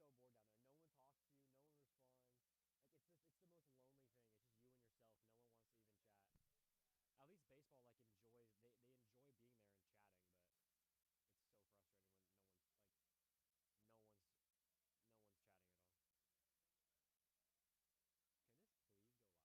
so bored down there. No one talks to you. No one responds. Like it's the most lonely thing. It's just you and yourself. No one wants to even chat. At least baseball enjoys they enjoy being there and chatting, but it's so frustrating when no one's no one's chatting at all. Can this please go live?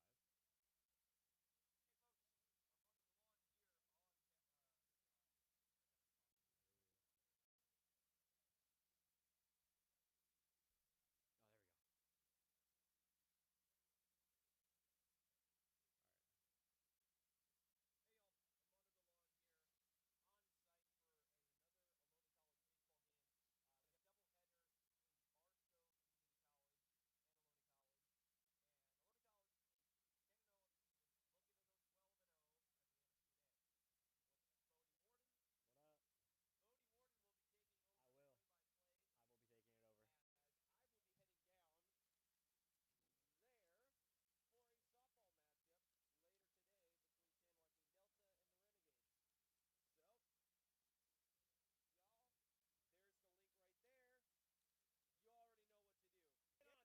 Oh, there we go. All right. What up? I will. I will be taking it over. Get on here. Y'all, get on. Little hitches. Oh. I was gonna say, that's the edgiest you can be. What up? I will. Yeah, we'll have plenty of time to finish this first game. Yep. We're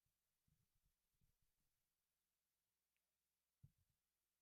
good. So. Yep. Uh, I'm good. Yeah. I've been winging it in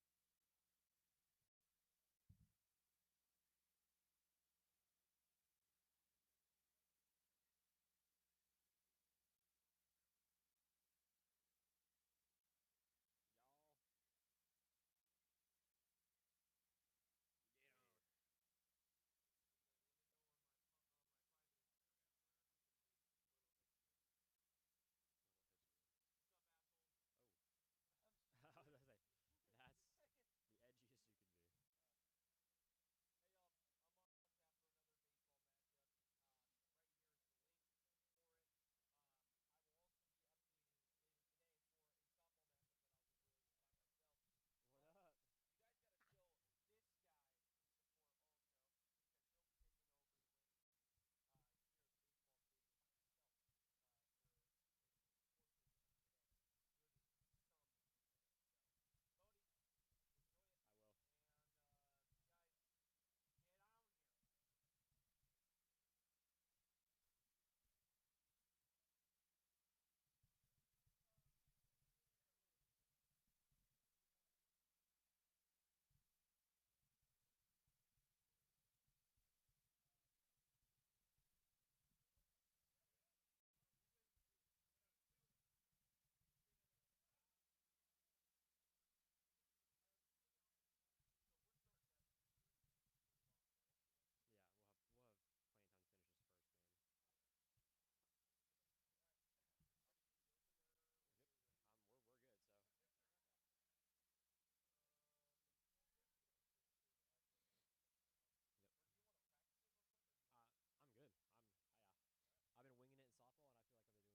softball,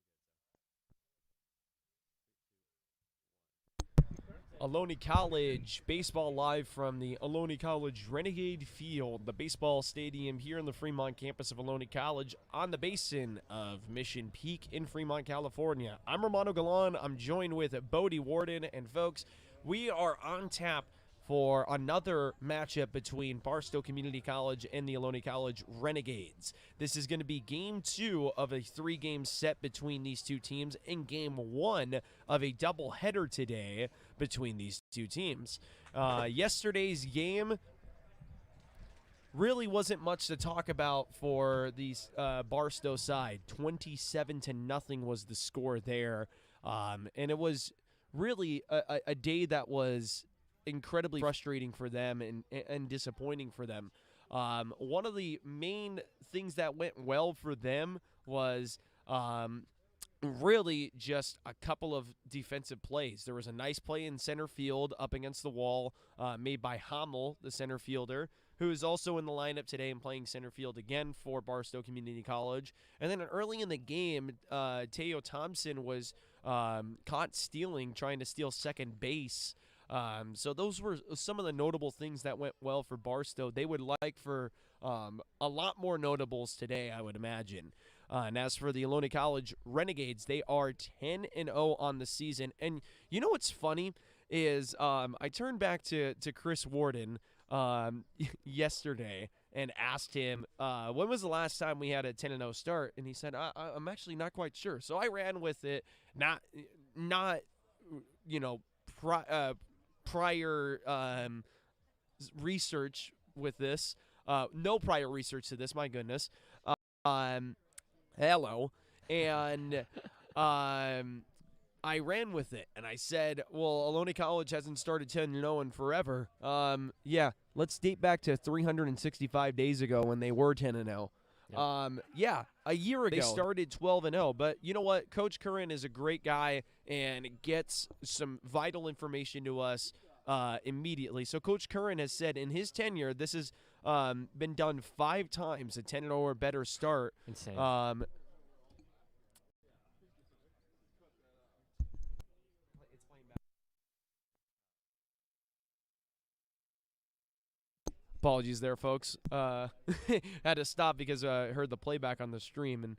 and I feel like I've been doing good. So. Three, two, one. Ohlone College baseball live from the Ohlone College Renegade Field, the baseball stadium here in the Fremont campus of Ohlone College on the basin of Mission Peak in Fremont, California. I'm Romano Galan. I'm joined with Bodie Warden, and folks, we are on tap for another matchup between Barstow Community College and the Ohlone College Renegades. This is going to be game 2 of a 3-game set between these two teams and game 1 of a doubleheader today between these two teams. Yesterday's game really wasn't much to talk about for the Barstow side. 27-0 was the score there, and it was really a day that was incredibly frustrating for them and disappointing for them. One of the main things that went well for them was really just a couple of defensive plays. There was a nice play in center field up against the wall made by Hamel, the center fielder, who is also in the lineup today and playing center field again for Barstow Community College. And then early in the game, Teo Thompson was caught trying to steal second base. So those were some of the notable things that went well for Barstow. They would like for a lot more notables today, I would imagine. And as for the Ohlone College Renegades, they are 10-0 on the season. And you know what's funny is I turned back to Chris Warden yesterday and asked him, when was the last time we had a 10-0 start? And he said, I'm actually not quite sure. So I ran with it, not prior research with this. No prior research to this, my goodness. Hello. And I ran with it, and I said, well, Ohlone College hasn't started 10-0 in forever. Yeah, let's date back to 365 days ago when they were 10-0. Yep. A year ago, they started 12-0. But you know what? Coach Curran is a great guy and gets some vital information to us immediately. So Coach Curran has said in his tenure, this has been done 5 times, a 10-0 or better start. Insane. Apologies there, folks. Had to stop because I heard the playback on the stream and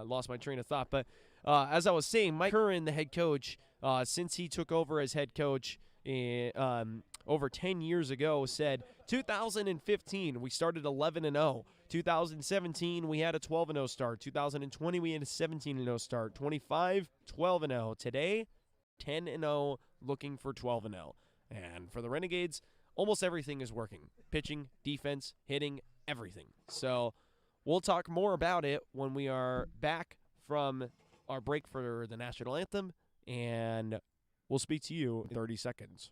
lost my train of thought. But as I was saying, Mike Curran, the head coach, since he took over as head coach over 10 years ago, said 2015 we started 11-0. 2017 we had a 12-0 start. 2020 we had a 17-0 start. 25 12-0. Today 10-0, looking for 12-0. And for the Renegades, almost everything is working. Pitching, defense, hitting, everything. So we'll talk more about it when we are back from our break for the national anthem, and we'll speak to you in 30 seconds.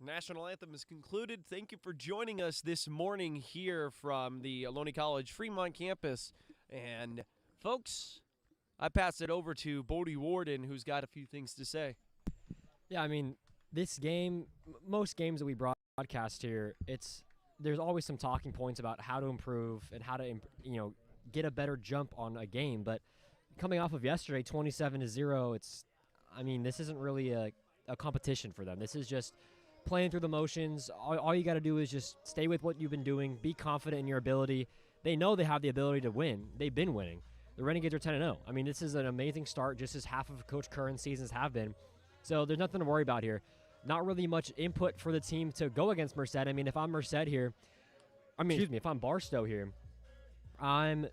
National Anthem is concluded. Thank you for joining us this morning here from the Ohlone College Fremont campus. And, folks, I pass it over to Bodie Warden, who's got a few things to say. Yeah, I mean, this game, most games that we broadcast here, there's always some talking points about how to improve and how to, get a better jump on a game. But coming off of yesterday, 27-0, this isn't really a competition for them. This is just playing through the motions. All you got to do is just stay with what you've been doing, be confident in your ability. They know they have the ability to win. They've been winning. The Renegades are 10-0. I mean, this is an amazing start, just as half of Coach Curran's seasons have been. So there's nothing to worry about here. Not really much input for the team to go against Merced. I mean, if I'm Merced here, if I'm Barstow here, I'm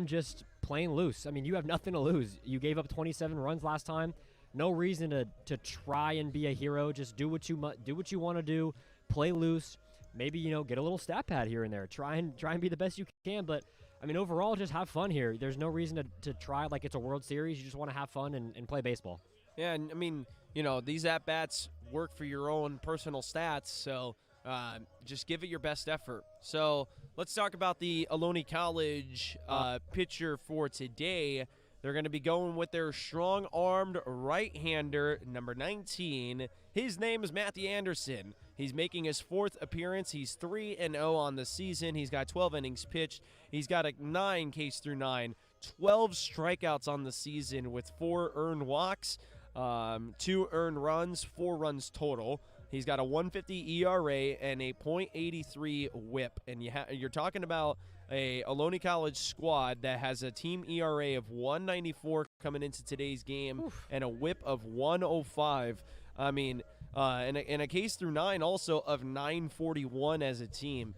just playing loose. I mean, you have nothing to lose. You gave up 27 runs last time. No reason to try and be a hero. Just do what you want to do. Play loose. Maybe get a little stat pad here and there. Try and be the best you can. But I mean, overall, just have fun here. There's no reason to try like it's a World Series. You just want to have fun and play baseball. Yeah, and I mean, these at bats work for your own personal stats. So just give it your best effort. So let's talk about the Ohlone College pitcher for today. They're going to be going with their strong-armed right-hander, number 19. His name is Matthew Anderson. He's making his 4th appearance. He's 3-0 on the season. He's got 12 innings pitched. He's got a 9 Ks through 9, 12 strikeouts on the season with 4 earned walks, 2 earned runs, 4 runs total. He's got a 150 ERA and a .83 WHIP. And you're talking about a Ohlone College squad that has a team ERA of 194 coming into today's game. Oof. And a WHIP of 105. I mean, and a case through 9 also of 941 as a team.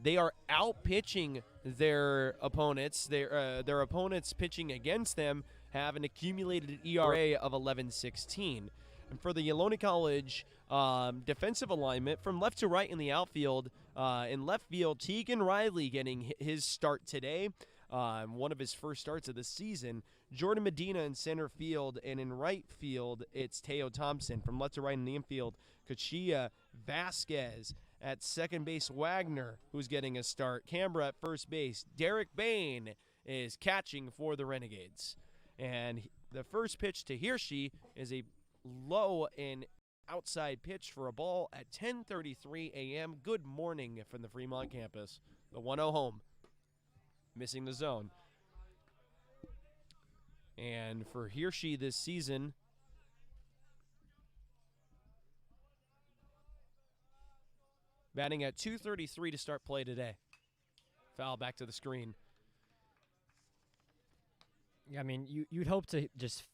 They are out-pitching their opponents. Their opponents pitching against them have an accumulated ERA of 11.16. And for the Ohlone College defensive alignment, from left to right in the outfield, in left field, Tegan Riley getting his start today, one of his first starts of the season. Jordan Medina in center field, and in right field, it's Teo Thompson. From left to right in the infield, Kachia Vasquez. At second base, Wagner, who's getting a start. Canberra at first base. Derek Bain is catching for the Renegades. And the first pitch to Hirschi is a low and outside pitch for a ball at 10:33 a.m. Good morning from the Fremont campus. The 1-0 home. Missing the zone. And for Hirschi this season, batting at 233 to start play today. Foul back to the screen. Yeah, I mean, you'd hope to just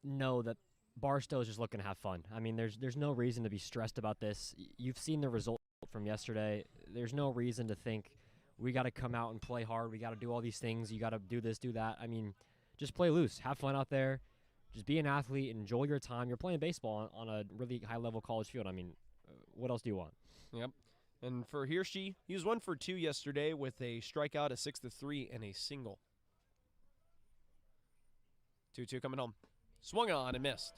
know that Barstow is just looking to have fun. I mean, there's no reason to be stressed about this. You've seen the result from yesterday. There's no reason to think we got to come out and play hard. We got to do all these things. You got to do this, do that. I mean, just play loose. Have fun out there. Just be an athlete. Enjoy your time. You're playing baseball on a really high-level college field. I mean, what else do you want? Yep. And for Hirschi, he was 1 for 2 yesterday with a strikeout, a 6-3, and a single. 2-2 coming home. Swung on and missed.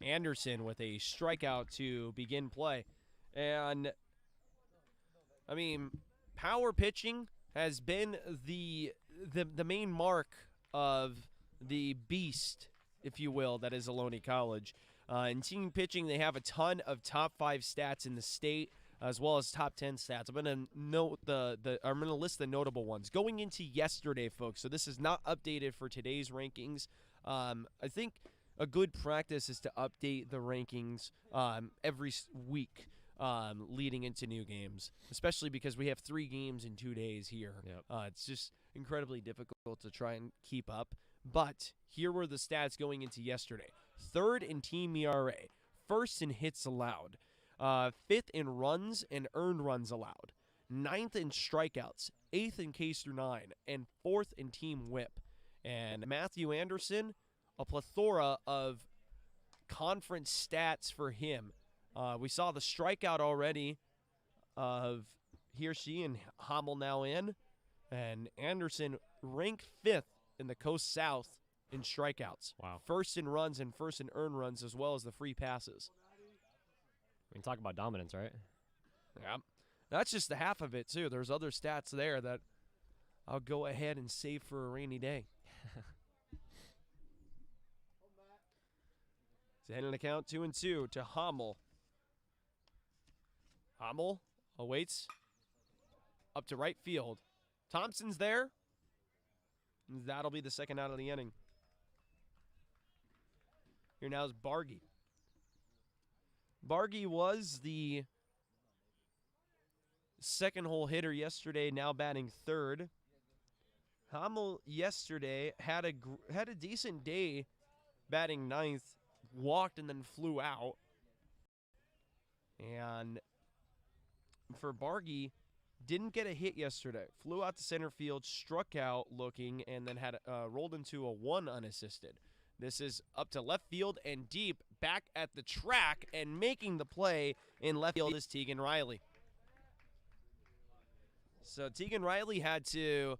Anderson with a strikeout to begin play. And, I mean, power pitching has been the main mark of the beast, if you will, that is Ohlone College. In team pitching, they have a ton of top 5 stats in the state, as well as top 10 stats. I'm going to note I'm going to list the notable ones going into yesterday, folks. So this is not updated for today's rankings. I think a good practice is to update the rankings every week leading into new games, especially because we have 3 games in 2 days here. Yep. It's just incredibly difficult to try and keep up. But here were the stats going into yesterday. 3rd in team ERA, 1st in hits allowed, 5th in runs and earned runs allowed, 9th in strikeouts, 8th in Ks through 9, and 4th in team whip. And Matthew Anderson, a plethora of conference stats for him. We saw the strikeout already of Hirschi and Hummel now in. And Anderson ranked 5th in the Coast South in strikeouts. Wow. 1st in runs and 1st in earned runs, as well as the free passes. We can talk about dominance, right? Yeah. That's just the half of it, too. There's other stats there that I'll go ahead and save for a rainy day. It's ahead in the count, 2-2 to Hummel. Hummel awaits up to right field. Thompson's there. That'll be the second out of the inning. Here now is Bargy. Bargy was the second hole hitter yesterday, now batting 3rd. Hummel yesterday had a decent day batting 9th, walked and then flew out. And for Bargy, didn't get a hit yesterday. Flew out to center field, struck out looking, and then had rolled into a 1 unassisted. This is up to left field and deep, back at the track, and making the play in left field is Tegan Riley. So Tegan Riley had to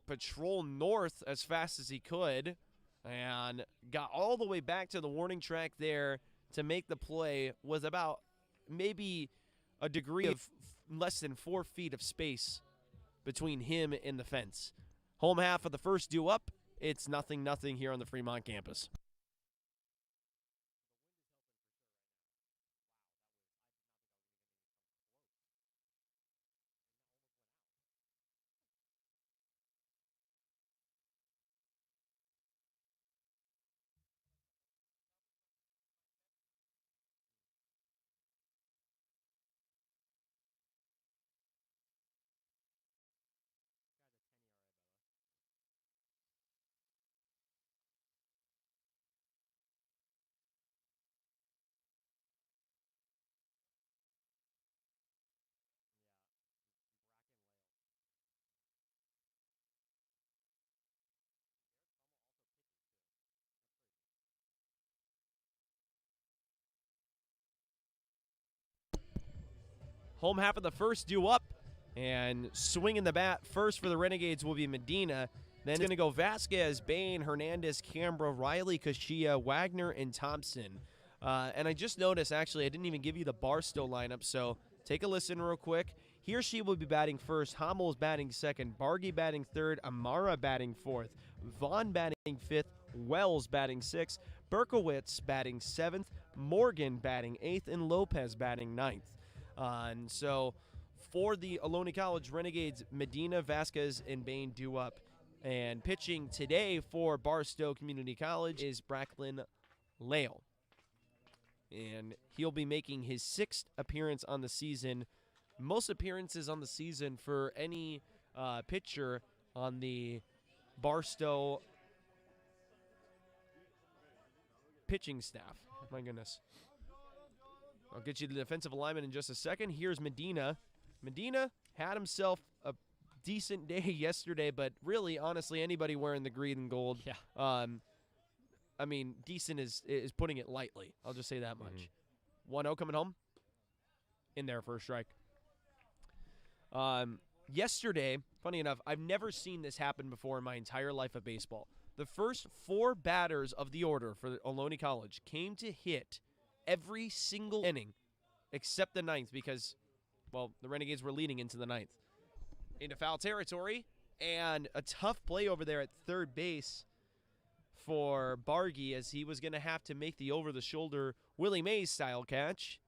patrol north as fast as he could and got all the way back to the warning track there to make the play with about maybe a degree of less than 4 feet of space between him and the fence. Home half of the first due up, it's 0-0 here on the Fremont campus. Home half of the first due up, and swinging the bat first for the Renegades will be Medina. Then it's going to go Vasquez, Bain, Hernandez, Canberra, Riley, Kashia, Wagner, and Thompson. And I just noticed, actually, I didn't even give you the Barstow lineup, so take a listen real quick. He or she will be batting first. Hummel is batting second. Bargy batting third. Amara batting fourth. Vaughn batting fifth. Wells batting sixth. Berkowitz batting seventh. Morgan batting eighth. And Lopez batting ninth. And so for the Ohlone College Renegades, Medina, Vasquez, and Bain due up. And pitching today for Barstow Community College is Bracklin Lale. And he'll be making his 6th appearance on the season. Most appearances on the season for any pitcher on the Barstow pitching staff. My goodness. I'll get you the defensive alignment in just a second. Here's Medina. Medina had himself a decent day yesterday, but really, honestly, anybody wearing the green and gold, I mean, decent is putting it lightly. I'll just say that much. 1-0 coming home. In there for a strike. Yesterday, funny enough, I've never seen this happen before in my entire life of baseball. The first 4 batters of the order for Ohlone College came to hit every single inning except the 9th because, well, the Renegades were leading into the 9th. Into foul territory, and a tough play over there at third base for Bargy as he was going to have to make the over-the-shoulder Willie Mays style catch.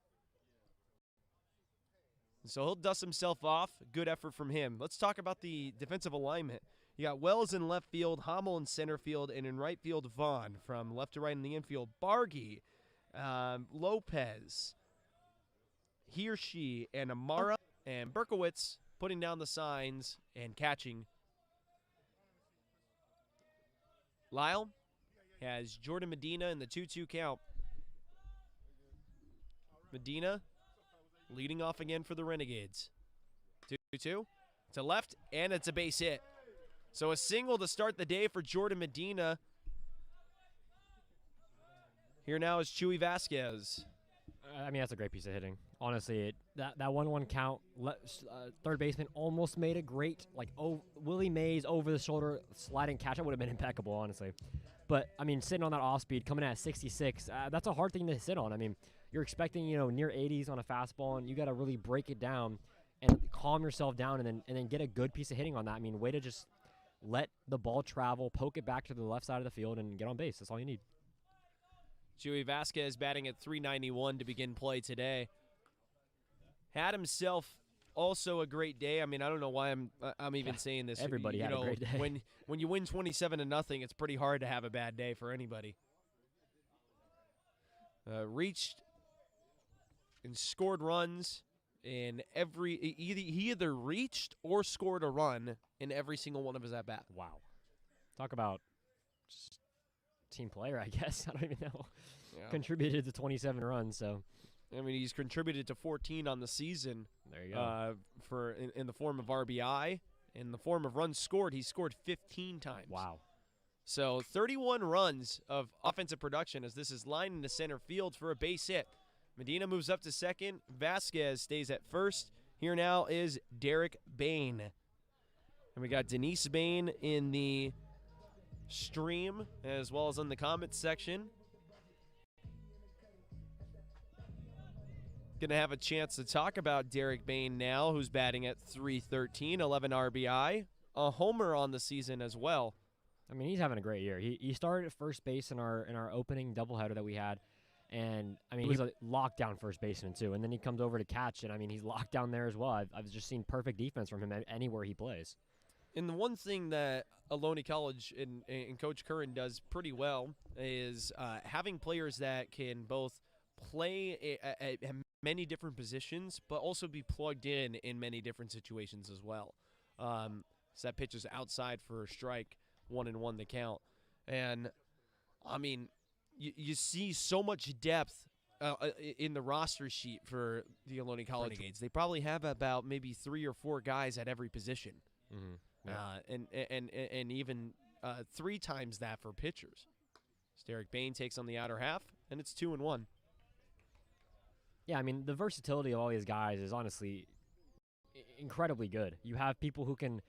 So he'll dust himself off. Good effort from him. Let's talk about the defensive alignment. You got Wells in left field, Hummel in center field, and in right field, Vaughn. From left to right in the infield, Bargy, Lopez, he or she, and Amara, and Berkowitz putting down the signs and catching. Lyle has Jordan Medina in the 2-2 count. Medina leading off again for the Renegades. 2-2 to left, and it's a base hit. So a single to start the day for Jordan Medina. Here now is Chewy Vasquez. I mean, that's a great piece of hitting. Honestly, that 1-1 count, third baseman almost made a great, Willie Mays over the shoulder sliding catch. That would have been impeccable, honestly. But, I mean, sitting on that off speed, coming at 66, that's a hard thing to sit on. I mean, you're expecting, near 80s on a fastball, and you got to really break it down and calm yourself down and then get a good piece of hitting on that. I mean, way to just let the ball travel, poke it back to the left side of the field, and get on base. That's all you need. Chewy Vasquez batting at .391 to begin play today. Had himself also a great day. I mean, I don't know why I'm even saying this. Everybody had a great day. When you win 27-0, it's pretty hard to have a bad day for anybody. Reached and scored runs in every. He either reached or scored a run in every single one of his at bats. Wow, talk about just team player, I guess. I don't even know. Yeah. Contributed to 27 runs, so. I mean, he's contributed to 14 on the season. There you go. In the form of RBI. In the form of runs scored, he scored 15 times. Wow. So 31 runs of offensive production as this is lined into center field for a base hit. Medina moves up to second. Vasquez stays at first. Here now is Derek Bain. And we got Denise Bain in the stream as well as in the comments section. Going to have a chance to talk about Derek Bain now, who's batting at .313, 11 RBI, a homer on the season as well. I mean, he's having a great year. He started at first base in our opening doubleheader that we had, and I mean, he's a lockdown first baseman too. And then he comes over to catch, and I mean, he's locked down there as well. I've just seen perfect defense from him anywhere he plays. And the one thing that Ohlone College and Coach Curran does pretty well is having players that can both play at many different positions, but also be plugged in many different situations as well. So that pitch is outside for a strike, 1-1 the count. And, I mean, you see so much depth in the roster sheet for the Ohlone College Renegades. They probably have about maybe 3 or 4 guys at every position. Mm-hmm. Yeah. And even 3 times that for pitchers. Derek Bain takes on the outer half, and it's 2-1. Yeah, I mean, the versatility of all these guys is honestly incredibly good. You have people who can,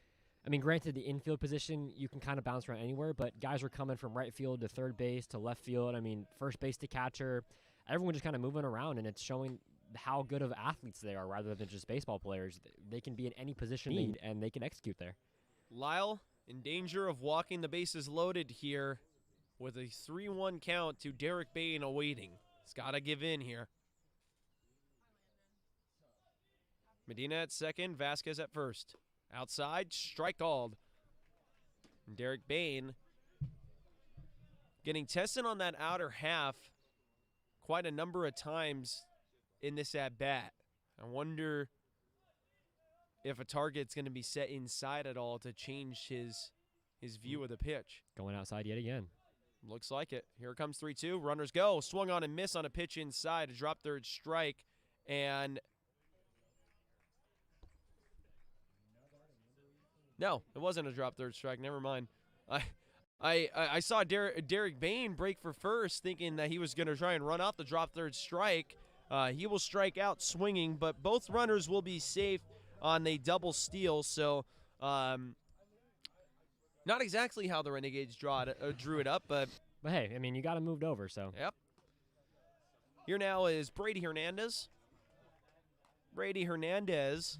I mean, granted, the infield position, you can kind of bounce around anywhere, but guys are coming from right field to third base to left field. I mean, first base to catcher. Everyone just kind of moving around, and it's showing how good of athletes they are rather than just baseball players. They can be in any position and they can execute there. Lyle in danger of walking the bases loaded here with a 3-1 count to Derek Bain awaiting. He's got to give in here. Medina at second, Vasquez at first. Outside, strike called. And Derek Bain getting tested on that outer half quite a number of times in this at-bat. I wonder if a target's going to be set inside at all to change his view of the pitch. Going outside yet again. Looks like it. Here comes 3-2. Runners go. Swung on and miss on a pitch inside. A drop third strike. And no, it wasn't a drop third strike. Never mind. I saw Derek Bain break for first, thinking that he was going to try and run out the drop third strike. He will strike out swinging, but both runners will be safe on a double steal. So not exactly how the Renegades drew it up, but hey, I mean, you got him moved over, so. Yep. Here now is Brady Hernandez. Brady Hernandez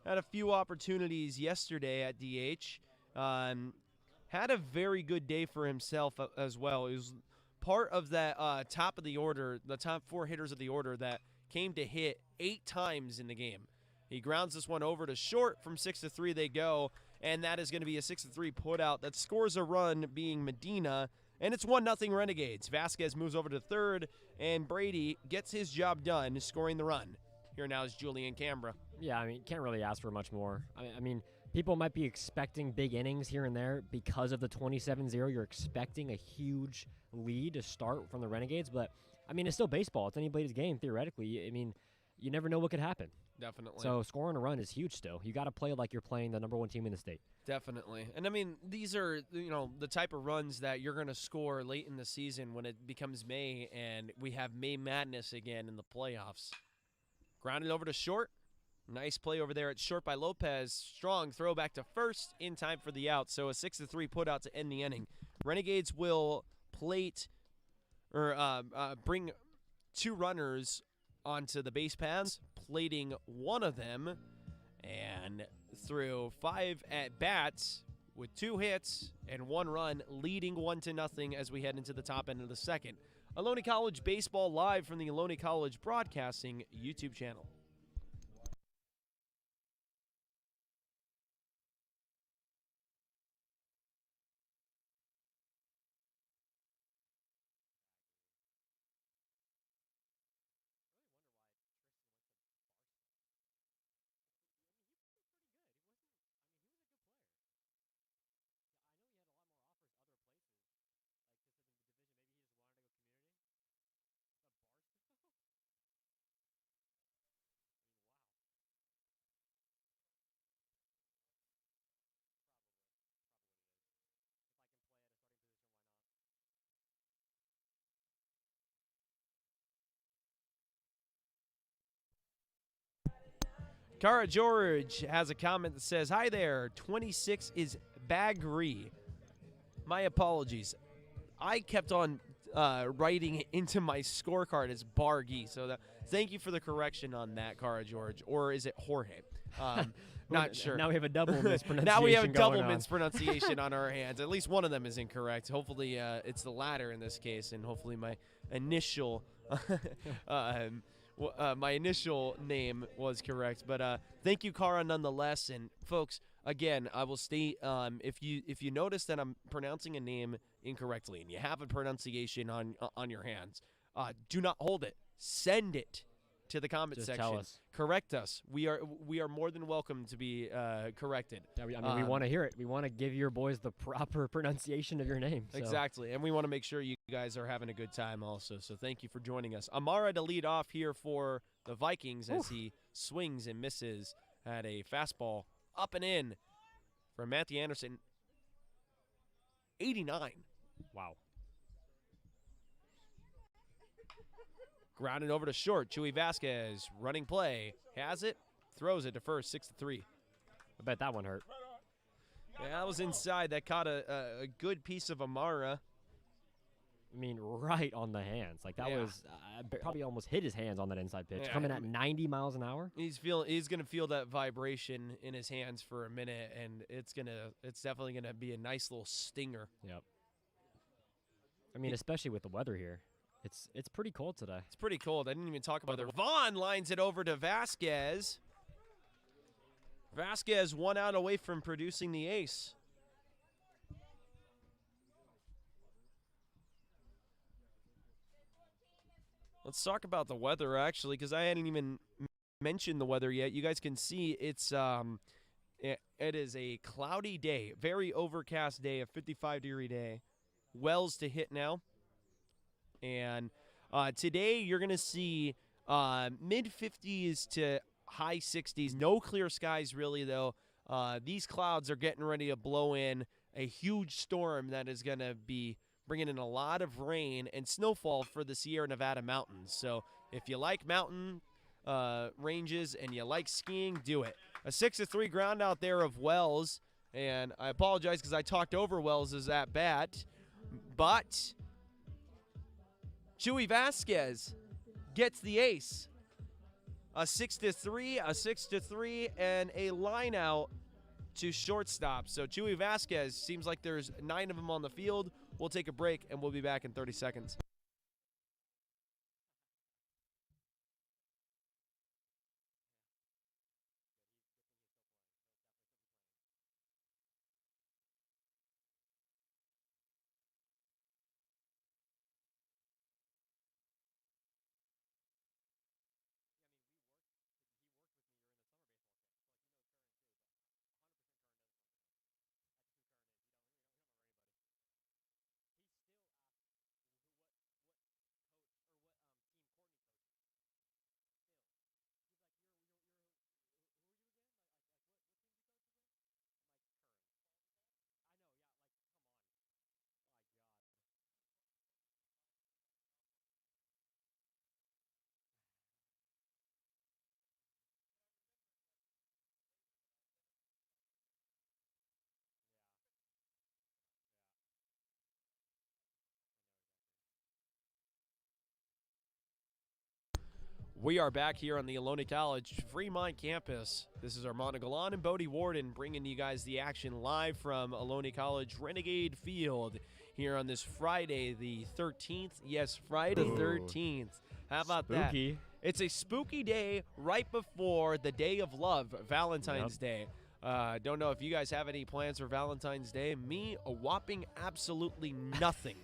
had a few opportunities yesterday at DH. Had a very good day for himself as well. He was part of that top of the order, the top 4 hitters of the order that came to hit 8 times in the game. He grounds this one over to short. From 6-3 they go, and that is going to be a 6-3 putout that scores a run, being Medina, and it's 1-0 Renegades. Vasquez moves over to third, and Brady gets his job done, scoring the run. Here now is Julian Cambra. Yeah, I mean, can't really ask for much more. I mean, people might be expecting big innings here and there because of the 27-0. You're expecting a huge lead to start from the Renegades, but, I mean, it's still baseball. It's anybody's game, theoretically. I mean, you never know what could happen. Definitely. So scoring a run is huge still. You got to play like you're playing the number 1 team in the state. Definitely. And, I mean, these are, the type of runs that you're going to score late in the season when it becomes May, and we have May Madness again in the playoffs. Grounded over to short. Nice play over there at short by Lopez. Strong throw back to first in time for the out. So a 6-3 put out to end the inning. Renegades will bring 2 runners onto the base paths, plating one of them, and through 5 at-bats with 2 hits and 1 run, leading 1-0 as we head into the top end of the second. Ohlone College Baseball live from the Ohlone College Broadcasting YouTube channel. Cara George has a comment that says, "Hi there, 26 is Bagri. My apologies. I kept on writing into my scorecard as Bargy, so thank you for the correction on that, Cara George. Or is it Jorge? Not sure. Now we have a double mispronunciation. Now we have a double going on. mispronunciation on our hands. At least one of them is incorrect. Hopefully, it's the latter in this case, and hopefully my initial, my initial name was correct. But thank you, Kara, nonetheless. And folks, again, I will state if you notice that I'm pronouncing a name incorrectly and you have a pronunciation on your hands, do not hold it. Send it to the comment Just section. tell us. Correct us. We are more than welcome to be corrected. Yeah, we want to hear it. We want to give your boys the proper pronunciation of your name. So. Exactly, and we want to make sure you guys are having a good time also. So thank you for joining us. Amara to lead off here for the Vikings as he swings and misses at a fastball up and in from Matthew Anderson. 89. Wow. Grounded over to short. Chewy Vasquez running play. Has it. Throws it to first. 6-3. I bet that one hurt. Yeah, that was inside. That caught a good piece of Amara. I mean, right on the hands. Like that was probably almost hit his hands on that inside pitch. Coming at 90 miles an hour. He's gonna feel that vibration in his hands for a minute, and it's definitely gonna be a nice little stinger. Yep. I mean, especially with the weather here. It's pretty cold today. It's pretty cold. I didn't even talk about it. Vaughn lines it over to Vasquez. Vasquez 1 out away from producing the ace. Let's talk about the weather, actually, because I hadn't even mentioned the weather yet. You guys can see it is a cloudy day, very overcast day, a 55-degree day. Wells to hit now. And today you're going to see mid-50s to high 60s. No clear skies, really, though. These clouds are getting ready to blow in a huge storm that is going to be bringing in a lot of rain and snowfall for the Sierra Nevada mountains. So if you like mountain ranges and you like skiing, do it. A 6-3 ground out there of Wells. And I apologize because I talked over Wells' at bat. But Chewy Vasquez gets the ace. A 6-3, and a line out to shortstop. So Chewy Vasquez, seems like there's 9 of them on the field. We'll take a break, and we'll be back in 30 seconds. We are back here on the Ohlone College Fremont campus. This is Armando Galan and Bodie Warden bringing you guys the action live from Ohlone College Renegade Field here on this Friday the 13th. Yes, Friday the 13th. How about Spooky. that? It's a spooky day right before the day of love, Valentine's Day. Don't know if you guys have any plans for Valentine's Day. Me, a whopping absolutely nothing.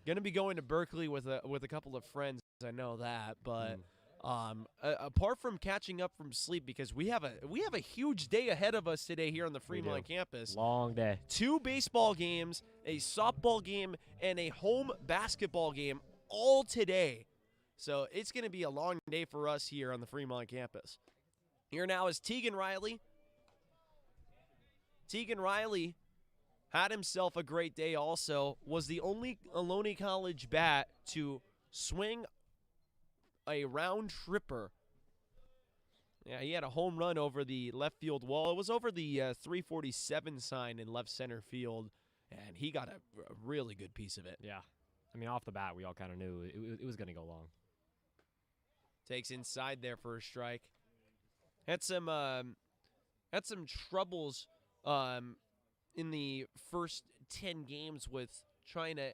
Gonna be going to Berkeley with a couple of friends. I know that, but apart from catching up from sleep, because we have a huge day ahead of us today here on the Fremont campus. Long day. 2 baseball games, a softball game, and a home basketball game all today. So it's going to be a long day for us here on the Fremont campus. Here now is Tegan Riley. Tegan Riley had himself a great day also, was the only Ohlone College bat to swing a round tripper. Yeah, he had a home run over the left field wall. It was over the 347 sign in left center field, and he got a really good piece of it. Yeah. I mean, off the bat, we all kind of knew it was going to go long. Takes inside there for a strike. Had some had some troubles in the first 10 games with trying to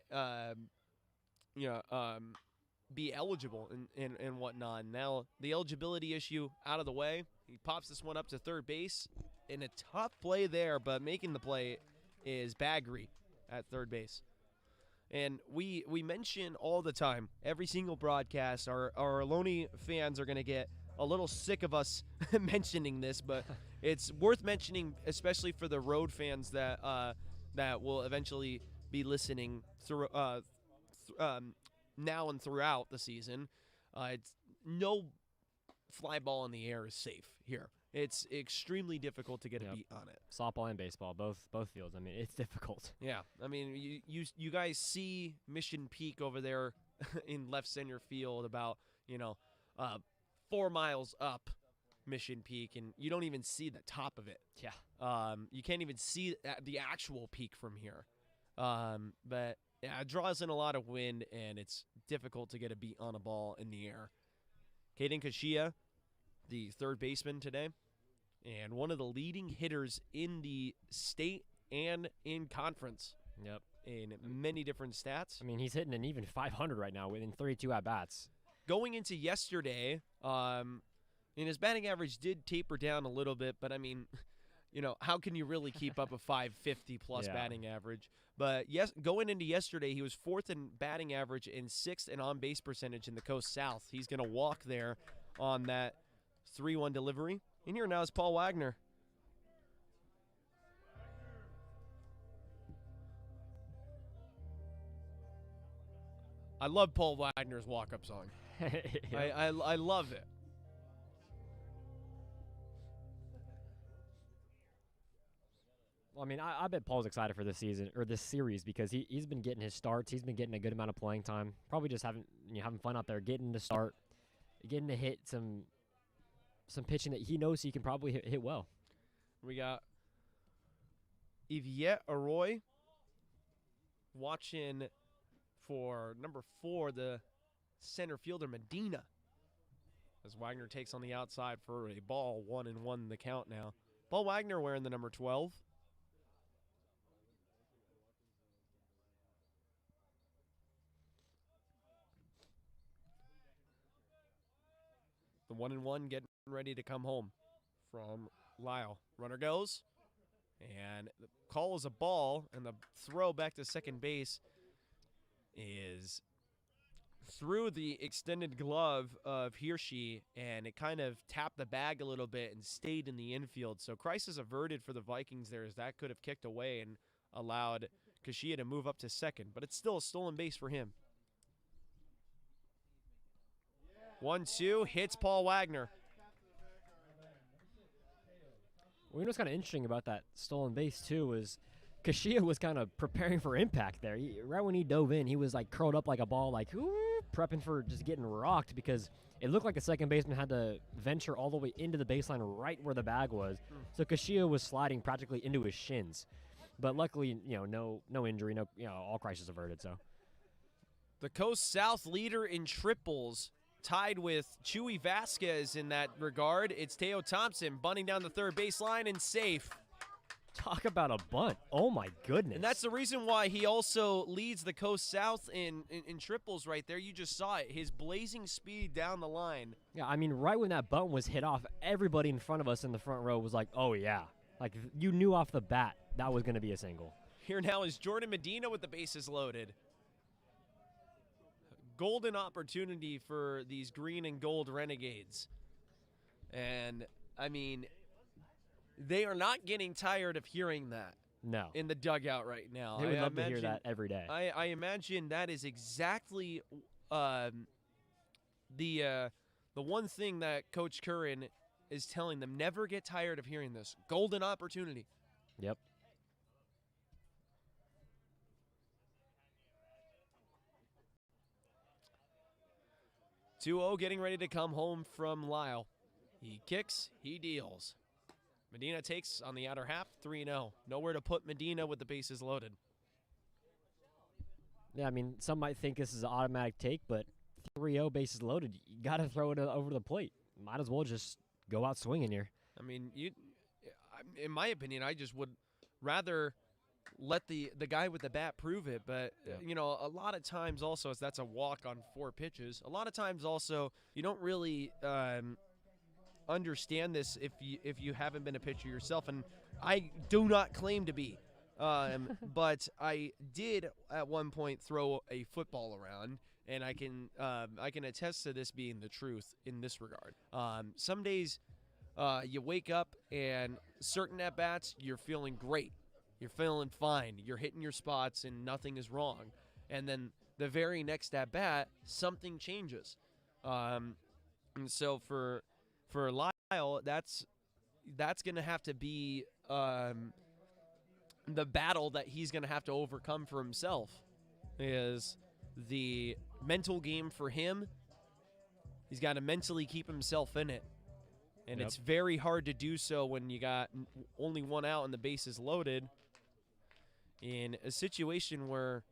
be eligible and whatnot. Now the eligibility issue out of the way, he pops this one up to third base in a tough play there, but making the play is Baggery at third base. And we mention all the time, every single broadcast, our Ohlone fans are going to get a little sick of us mentioning this, but it's worth mentioning, especially for the road fans that will eventually be listening through now and throughout the season. It's no fly ball in the air is safe here. It's extremely difficult to get a beat on it. Softball and baseball, both fields. I mean, it's difficult. Yeah, I mean, you guys see Mission Peak over there in left center field, about 4 miles up Mission Peak, and you don't even see the top of it. Yeah. You can't even see the actual peak from here. But yeah, it draws in a lot of wind, and it's difficult to get a beat on a ball in the air. Caden Kashia, the third baseman today, and one of the leading hitters in the state and in conference. Yep. In many different stats. I mean, he's hitting an even 500 right now within 32 at-bats. Going into yesterday, and his batting average did taper down a little bit, but I mean, how can you really keep up a 550-plus batting average? But going into yesterday, he was fourth in batting average and sixth in on-base percentage in the Coast South. He's going to walk there on that 3-1 delivery. In here now is Paul Wagner. I love Paul Wagner's walk-up song. I love it. Well, I mean, I bet Paul's excited for this season or this series because he's been getting his starts. He's been getting a good amount of playing time. Probably just having fun out there, getting to start, getting to hit some pitching that he knows he can probably hit well. We got Yviette Arroy watching for number 4, the center fielder Medina, as Wagner takes on the outside for a ball. 1-1 in the count now. Paul Wagner wearing the number 12. The 1-1 getting ready to come home from Lyle. Runner goes, and the call is a ball, and the throw back to second base is through the extended glove of Hirschi, and it kind of tapped the bag a little bit and stayed in the infield. So crisis averted for the Vikings there, as that could have kicked away and allowed Kashia to move up to second. But it's still a stolen base for him. 1-2, hits Paul Wagner. Well, what's kind of interesting about that stolen base, too, is Kashia was kind of preparing for impact there. Right when he dove in, he was like curled up like a ball, like prepping for just getting rocked, because it looked like the second baseman had to venture all the way into the baseline right where the bag was. So Kashia was sliding practically into his shins. But luckily, no injury, all crisis averted. So the Coast South leader in triples, tied with Chewy Vasquez in that regard. It's Teo Thompson bunting down the third baseline and safe. Talk about a bunt. Oh, my goodness. And that's the reason why he also leads the Coast South in triples right there. You just saw it. His blazing speed down the line. Yeah, I mean, right when that bunt was hit off, everybody in front of us in the front row was like, oh, yeah. Like, you knew off the bat that was going to be a single. Here now is Jordan Medina with the bases loaded. Golden opportunity for these green and gold Renegades. And, I mean, they are not getting tired of hearing that. No. In the dugout right now. They would love to hear that every day. I imagine that is exactly the one thing that Coach Curran is telling them. Never get tired of hearing this. Golden opportunity. Yep. (2-0) getting ready to come home from Lyle. He kicks, he deals. Medina takes on the outer half, 3-0. Nowhere to put Medina with the bases loaded. Yeah, I mean, some might think this is an automatic take, but 3-0 bases loaded. You got to throw it over the plate. Might as well just go out swinging here. I mean, in my opinion, I just would rather let the guy with the bat prove it. But, a lot of times also, that's a walk on 4 pitches. A lot of times also, you don't really understand this if you haven't been a pitcher yourself. And I do not claim to be. But I did at one point throw a football around, and I can attest to this being the truth in this regard. Some days you wake up and certain at-bats, you're feeling great. You're feeling fine. You're hitting your spots and nothing is wrong. And then the very next at-bat, something changes. And so for Lyle, that's going to have to be the battle that he's going to have to overcome for himself, is the mental game for him. He's got to mentally keep himself in it. And it's very hard to do so when you got only 1 out and the base is loaded in a situation where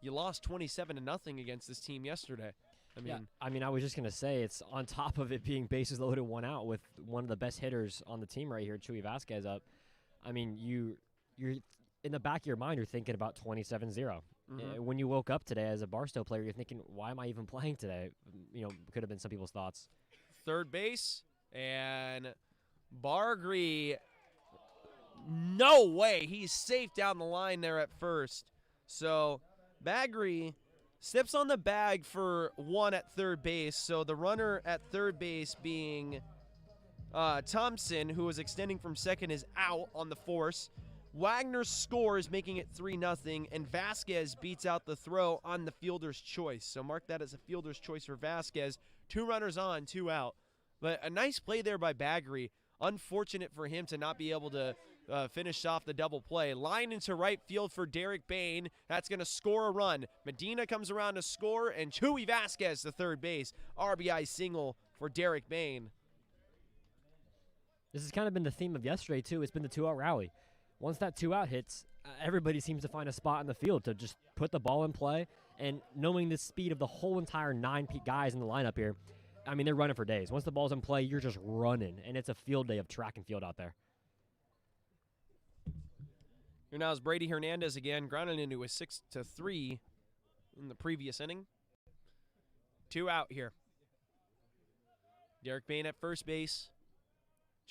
you lost 27-0 against this team yesterday. I was just going to say, it's on top of it being bases loaded 1 out with one of the best hitters on the team right here, Chuy Vasquez, up. I mean, you're in the back of your mind, you're thinking about 27-0. Mm-hmm. When you woke up today as a Barstow player, you're thinking, why am I even playing today? Could have been some people's thoughts. Third base, and Bargree, no way. He's safe down the line there at first. So Bargree steps on the bag for 1 at third base. So the runner at third base being Thompson, who is extending from second, is out on the force. Wagner scores, making it 3-0, and Vasquez beats out the throw on the fielder's choice. So mark that as a fielder's choice for Vasquez. 2 runners on, 2 out. But a nice play there by Bargree. Unfortunate for him to not be able to finish off the double play. Line into right field for Derek Bain. That's going to score a run. Medina comes around to score, and Chuy Vasquez to third base. RBI single for Derek Bain. This has kind of been the theme of yesterday, too. It's been the 2-out rally. Once that 2-out hits, everybody seems to find a spot in the field to just put the ball in play. And knowing the speed of the whole entire 9 guys in the lineup here, I mean, they're running for days. Once the ball's in play, you're just running, and it's a field day of track and field out there. Here now is Brady Hernandez again, grounded into a 6-3 in the previous inning. 2 out here. Derek Bain at first base.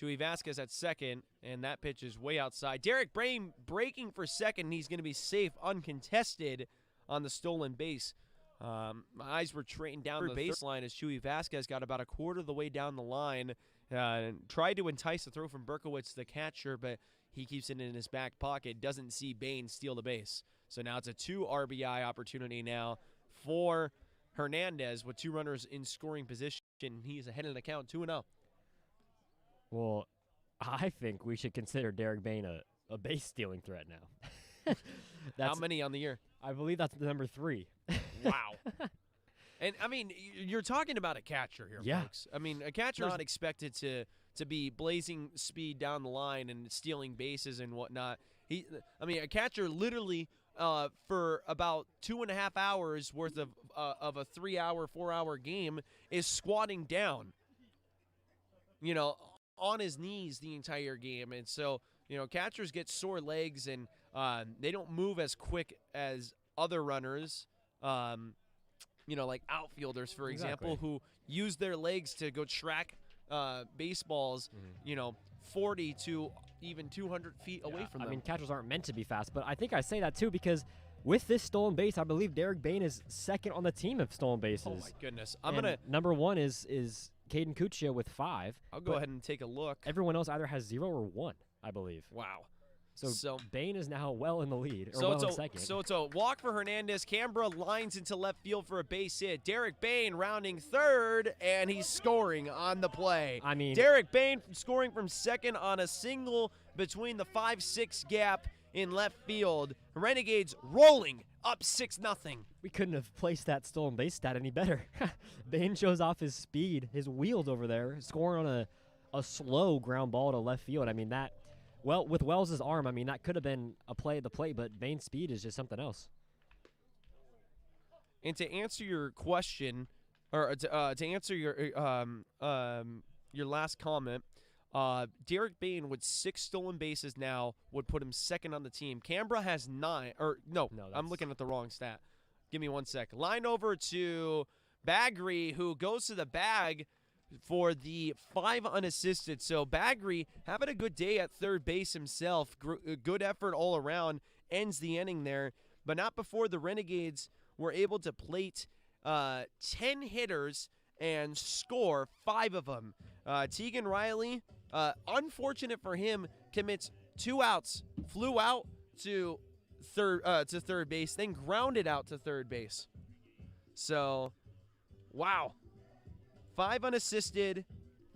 Chuy Vasquez at second, and that pitch is way outside. Derek Bain breaking for second. He's going to be safe, uncontested on the stolen base. My eyes were trained down the baseline as Chuy Vasquez got about a quarter of the way down the line. Tried to entice a throw from Berkowitz, the catcher, but he keeps it in his back pocket. Doesn't see Bain steal the base. So now it's a 2 RBI opportunity now for Hernandez with 2 runners in scoring position. He's ahead in the count, 2-0. Well, I think we should consider Derek Bain a base-stealing threat now. How many on the year? I believe that's the number 3. Wow. And, I mean, you're talking about a catcher here, folks. I mean, a catcher is not expected to be blazing speed down the line and stealing bases and whatnot. A catcher literally for about 2.5 hours worth of a 3-hour, 4-hour game is squatting down, on his knees the entire game. And so, catchers get sore legs and they don't move as quick as other runners, like outfielders, for example, who use their legs to go track baseballs, 40 to even 200 feet away from them. I mean, catchers aren't meant to be fast, but I think I say that too because with this stolen base, I believe Derek Bain is second on the team of stolen bases. Oh, my goodness. Number 1 is Caden Cuccia with 5. I'll go ahead and take a look. Everyone else either has 0 or 1, I believe. Wow. So Bain is now well in the lead, in second. So it's a walk for Hernandez. Canberra lines into left field for a base hit. Derek Bain rounding third, and he's scoring on the play. I mean, Derek Bain scoring from second on a single between the 5-6 gap in left field. Renegades rolling up 6-0. We couldn't have placed that stolen base stat any better. Bain shows off his speed, his wheels over there, scoring on a slow ground ball to left field. I mean, that, well, with Wells' arm, I mean, that could have been a play at the plate, but Bain's speed is just something else. And to answer your question, or to answer your last comment, Derek Bain with 6 stolen bases now would put him second on the team. Canberra has 9. No, I'm looking at the wrong stat. Give me 1 sec. Line over to Bagri, who goes to the bag for the 5 unassisted. So Bagri having a good day at third base himself. Good effort all around. Ends the inning there. But not before the Renegades were able to plate 10 hitters and score 5 of them. Tegan Riley, unfortunate for him, commits 2 outs, flew out to third base, then grounded out to third base. So, wow. 5 unassisted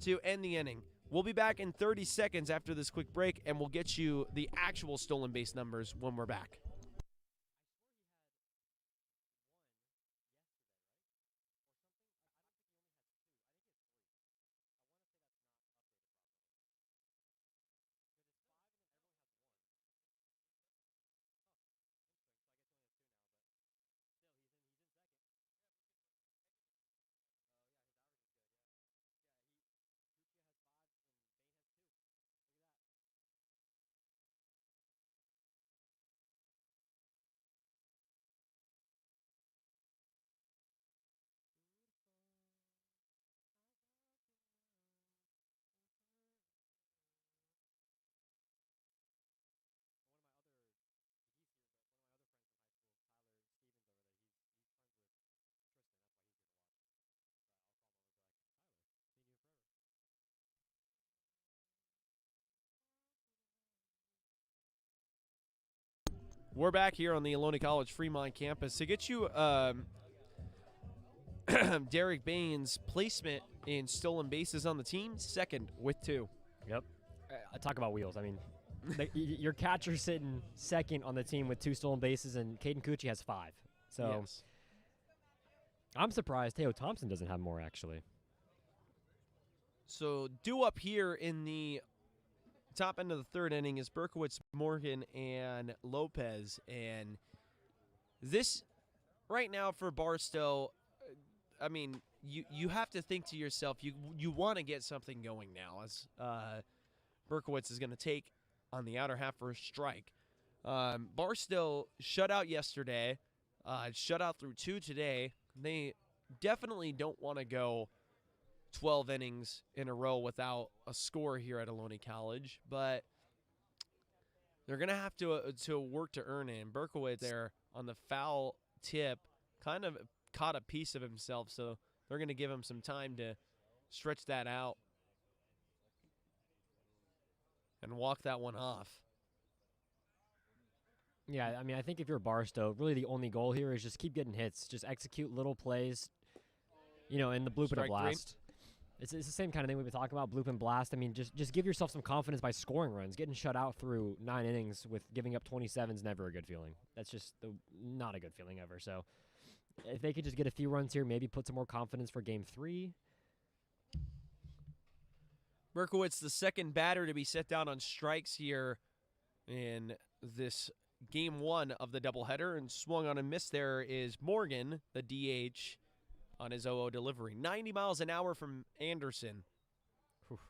to end the inning. We'll be back in 30 seconds after this quick break, and we'll get you the actual stolen base numbers when we're back. We're back here on the Ohlone College Fremont campus to get you Derek Bain's placement in stolen bases on the team, second with 2. Yep. Talk about wheels. I mean, your catcher's sitting second on the team with 2 stolen bases, and Caden Cucci has 5. So yes. I'm surprised Teo Thompson doesn't have more, actually. So due up here in the top end of the third inning is Berkowitz, Morgan, and Lopez. And this, right now for Barstow, I mean, you have to think to yourself, you want to get something going now, as Berkowitz is going to take on the outer half for a strike. Barstow shut out yesterday, shut out through 2 today. They definitely don't want to go 12 innings in a row without a score here at Ohlone College, but they're going to have to work to earn it. And Berkowitz there on the foul tip kind of caught a piece of himself, so they're going to give him some time to stretch that out and walk that one off. Yeah, I mean, I think if you're Barstow, really the only goal here is just keep getting hits. Just execute little plays, in the bloop and a blast. It's the same kind of thing we've been talking about, bloop and blast. I mean, just give yourself some confidence by scoring runs. Getting shut out through 9 innings with giving up 27 is never a good feeling. That's just not a good feeling ever. So if they could just get a few runs here, maybe put some more confidence for Game 3. Berkowitz, the second batter to be set down on strikes here in this Game 1 of the doubleheader, and swung on a miss there is Morgan, the DH, on his 0-0 delivery. 90 miles an hour from Anderson. Whew.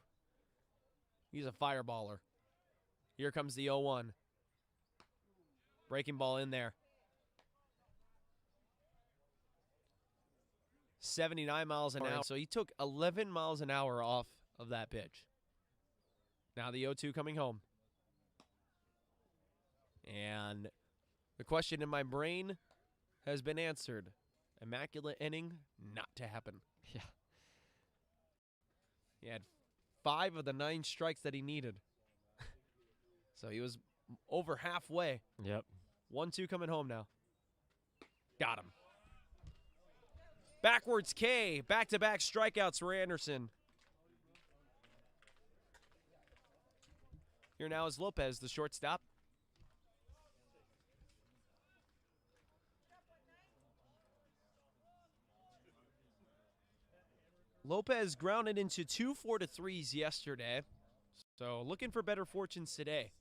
He's a fireballer. Here comes the 0-1. Breaking ball in there. 79 miles an hour. So he took 11 miles an hour off of that pitch. Now the 0-2 coming home. And the question in my brain has been answered. Immaculate inning, not to happen. Yeah. He had 5 of the 9 strikes that he needed. So he was over halfway. Yep. 1-2 coming home now. Got him. Backwards K. Back-to-back strikeouts for Anderson. Here now is Lopez, the shortstop. Lopez grounded into 2 4-3s yesterday, so looking for better fortunes today.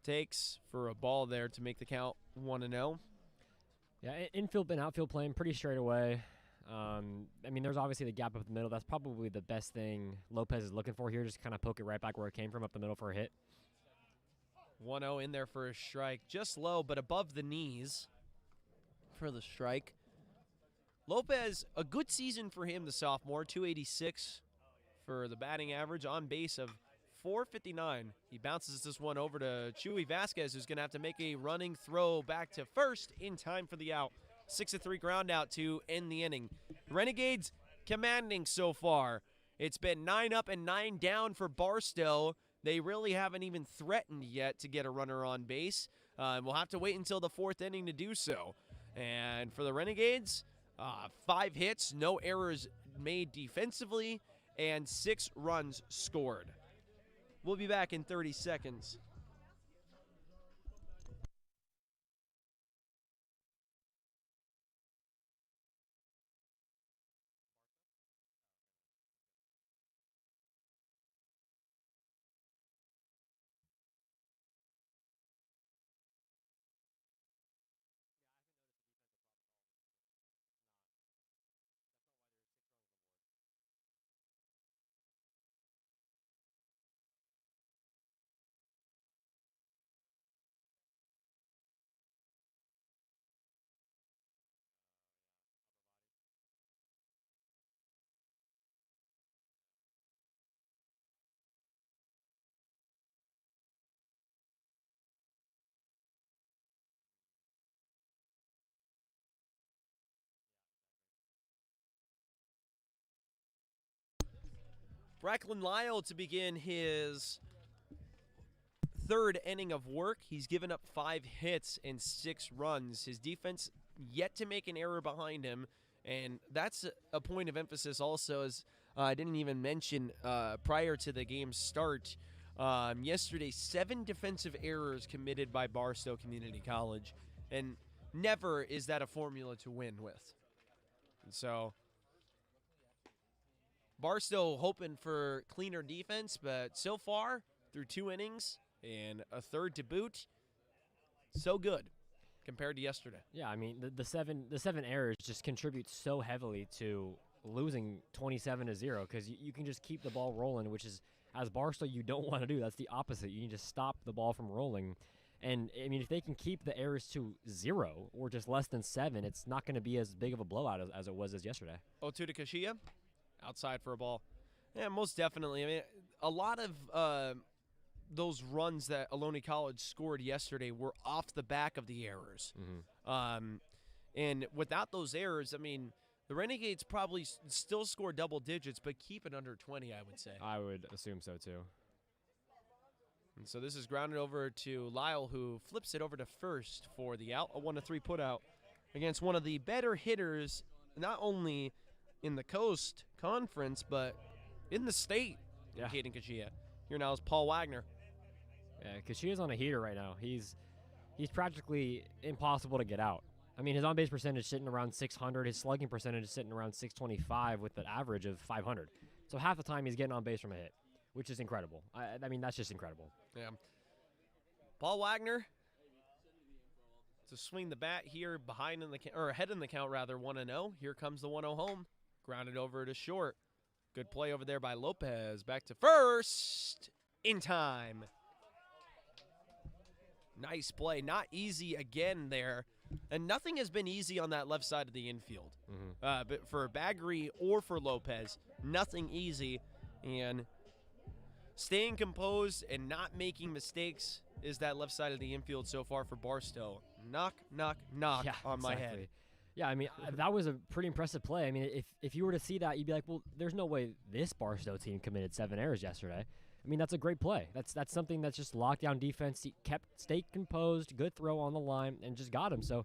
Takes for a ball there to make the count 1-0. Yeah, infield and outfield playing pretty straight away. I mean, there's obviously the gap up the middle. That's probably the best thing Lopez is looking for here. Just kind of poke it right back where it came from, up the middle for a hit. 1-0 in there for a strike. Just low, but above the knees for the strike. Lopez, a good season for him, the sophomore. 286 for the batting average, on base of 459. He bounces this one over to Chewy Vasquez, who's going to have to make a running throw back to first in time for the out. 6-3 ground out to end the inning. Renegades commanding so far. It's been 9 up and 9 down for Barstow. They really haven't even threatened yet to get a runner on base. We'll have to wait until the 4th inning to do so. And for the Renegades, 5 hits, no errors made defensively, and 6 runs scored. We'll be back in 30 seconds. Bracklin Lyle to begin his 3rd inning of work. He's given up 5 hits and 6 runs. His defense yet to make an error behind him, and that's a point of emphasis also, as I didn't even mention prior to the game's start. Yesterday, 7 defensive errors committed by Barstow Community College, and never is that a formula to win with. And so Barstow hoping for cleaner defense, but so far, through 2 innings and a 3rd to boot, so good compared to yesterday. Yeah, I mean the seven errors just contribute so heavily to losing 27-0 because you can just keep the ball rolling, which is, as Barstow, you don't want to do. That's the opposite. You need to stop the ball from rolling. And I mean, if they can keep the errors to 0 or just less than 7, it's not going to be as big of a blowout as it was yesterday. Otuda Kashia, outside for a ball. Yeah, most definitely. I mean, a lot of those runs that Ohlone College scored yesterday were off the back of the errors. Mm-hmm. And without those errors, I mean, the Renegades probably still score double digits, but keep it under 20, I would say. I would assume so, too. And so this is grounded over to Lyle, who flips it over to first for the out. A 1-3 put out against one of the better hitters, not only in the Coast Conference, but in the state. Yeah. Caden Kashia. Here now is Paul Wagner. Yeah, Kashia's on a heater right now. He's practically impossible to get out. I mean, his on-base percentage is sitting around 600. His slugging percentage is sitting around 625 with an average of 500. So half the time he's getting on base from a hit, which is incredible. I mean, that's just incredible. Yeah. Paul Wagner to swing the bat here behind in the or ahead in the count rather, 1-0. Here comes the 1-0 home. Grounded over to short. Good play over there by Lopez. Back to first in time. Nice play. Not easy again there. And nothing has been easy on that left side of the infield. Mm-hmm. But for Baggery or for Lopez, nothing easy. And staying composed and not making mistakes is that left side of the infield so far for Barstow. Knock, knock, knock on my head. Yeah, I mean, that was a pretty impressive play. I mean, if you were to see that, you'd be like, well, there's no way this Barstow team committed 7 errors yesterday. I mean, that's a great play. That's something that's just lockdown defense. He stayed composed, good throw on the line, and just got him. So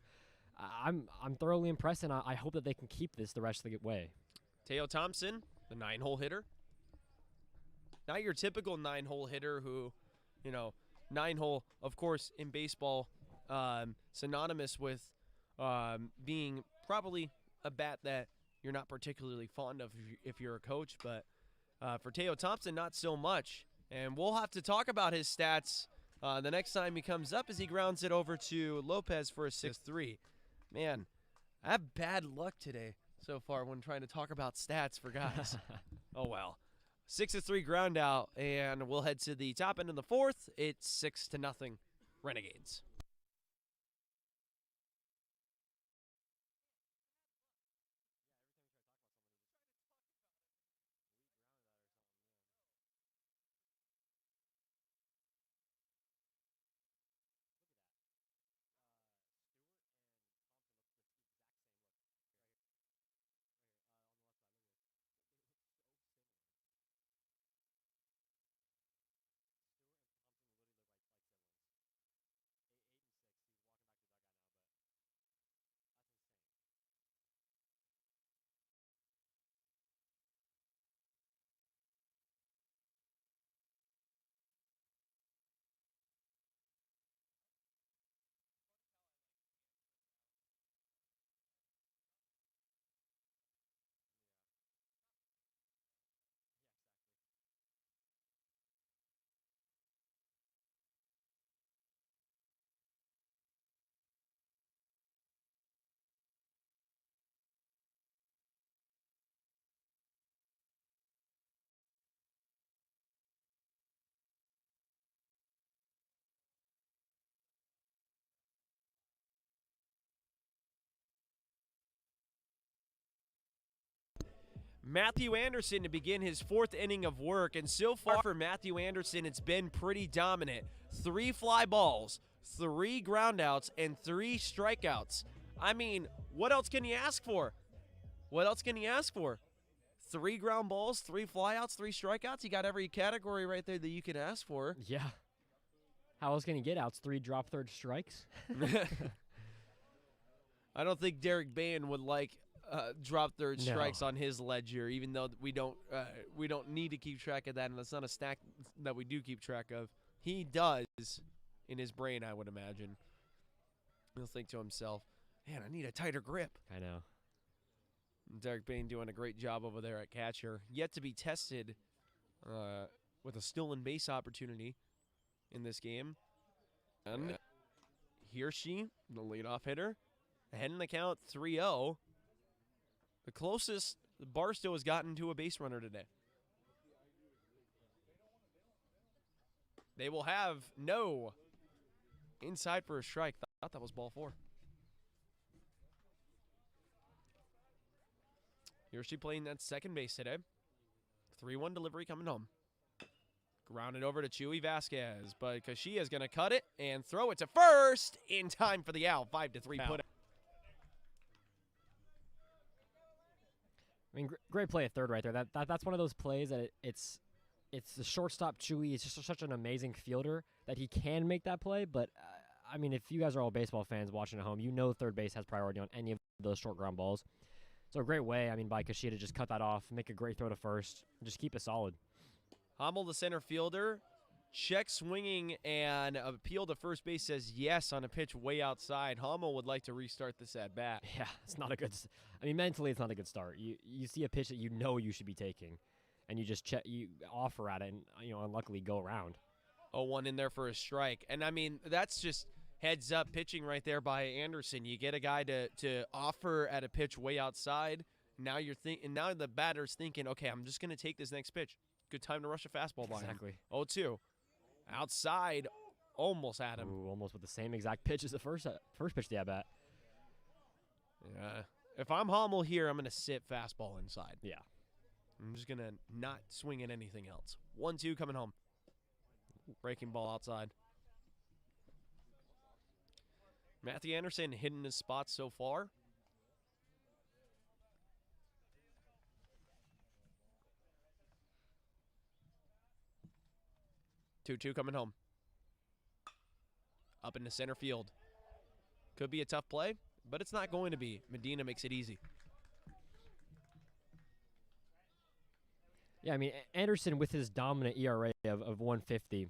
I'm thoroughly impressed, and I hope that they can keep this the rest of the way. Teo Thompson, the 9-hole hitter. Not your typical 9-hole hitter who, 9-hole, of course, in baseball, synonymous with being probably a bat that you're not particularly fond of if you're a coach. But for Teo Thompson, not so much. And we'll have to talk about his stats the next time he comes up as he grounds it over to Lopez for a 6-3. Man, I have bad luck today so far when trying to talk about stats for guys. Oh, well. 6-3 ground out, and we'll head to the top end of the fourth. It's 6-0 Renegades. Matthew Anderson to begin his fourth inning of work, and so far for Matthew Anderson, it's been pretty dominant. 3 fly balls, 3 groundouts, and 3 strikeouts. I mean, what else can you ask for? What else can you ask for? 3 ground balls, 3 flyouts, 3 strikeouts. You got every category right there that you can ask for. Yeah. How else can you get outs? 3 drop third strikes? I don't think Derek Bain would like drop third strikes on his ledger, even though we don't need to keep track of that, and that's not a stack that we do keep track of. He does in his brain, I would imagine. He'll think to himself, man, I need a tighter grip. I know. Derek Bain doing a great job over there at catcher. Yet to be tested with a stolen base opportunity in this game. And Hirschi, the leadoff hitter, ahead in the count 3-0. The closest Barstow has gotten to a base runner today. They will have no inside for a strike. Thought that was ball 4. Hirschi playing that second base today. 3-1 delivery coming home. Grounded over to Chewy Vasquez, but Kashia's going to cut it and throw it to first in time for the out. 5-3 put. I mean, great play at third right there. That's one of those plays that it's the shortstop Chewy. It's just such an amazing fielder that he can make that play. But I mean, if you guys are all baseball fans watching at home, you know third base has priority on any of those short ground balls. So a great way, I mean, by Kashia to just cut that off, make a great throw to first, and just keep it solid. Hummel, the center fielder, check swinging and appeal to first base, says yes on a pitch way outside. Hummel would like to restart this at bat. Yeah, it's not a good. I mean, mentally, it's not a good start. You see a pitch that you know you should be taking, and you just you offer at it, and unluckily go around. 0-1 in there for a strike, and I mean that's just heads up pitching right there by Anderson. You get a guy to offer at a pitch way outside. Now now the batter's thinking, okay, I'm just gonna take this next pitch. Good time to rush a fastball by him. Exactly. 0-2. Outside, almost at him. Ooh, almost with the same exact pitch as the first pitch to the at-bat. Yeah. If I'm Hummel here, I'm going to sit fastball inside. Yeah. I'm just going to not swing at anything else. 1-2 coming home. Breaking ball outside. Matthew Anderson hitting his spots so far. Two coming home. Up into center field. Could be a tough play, but it's not going to be. Medina makes it easy. Yeah, I mean, Anderson with his dominant ERA of 150,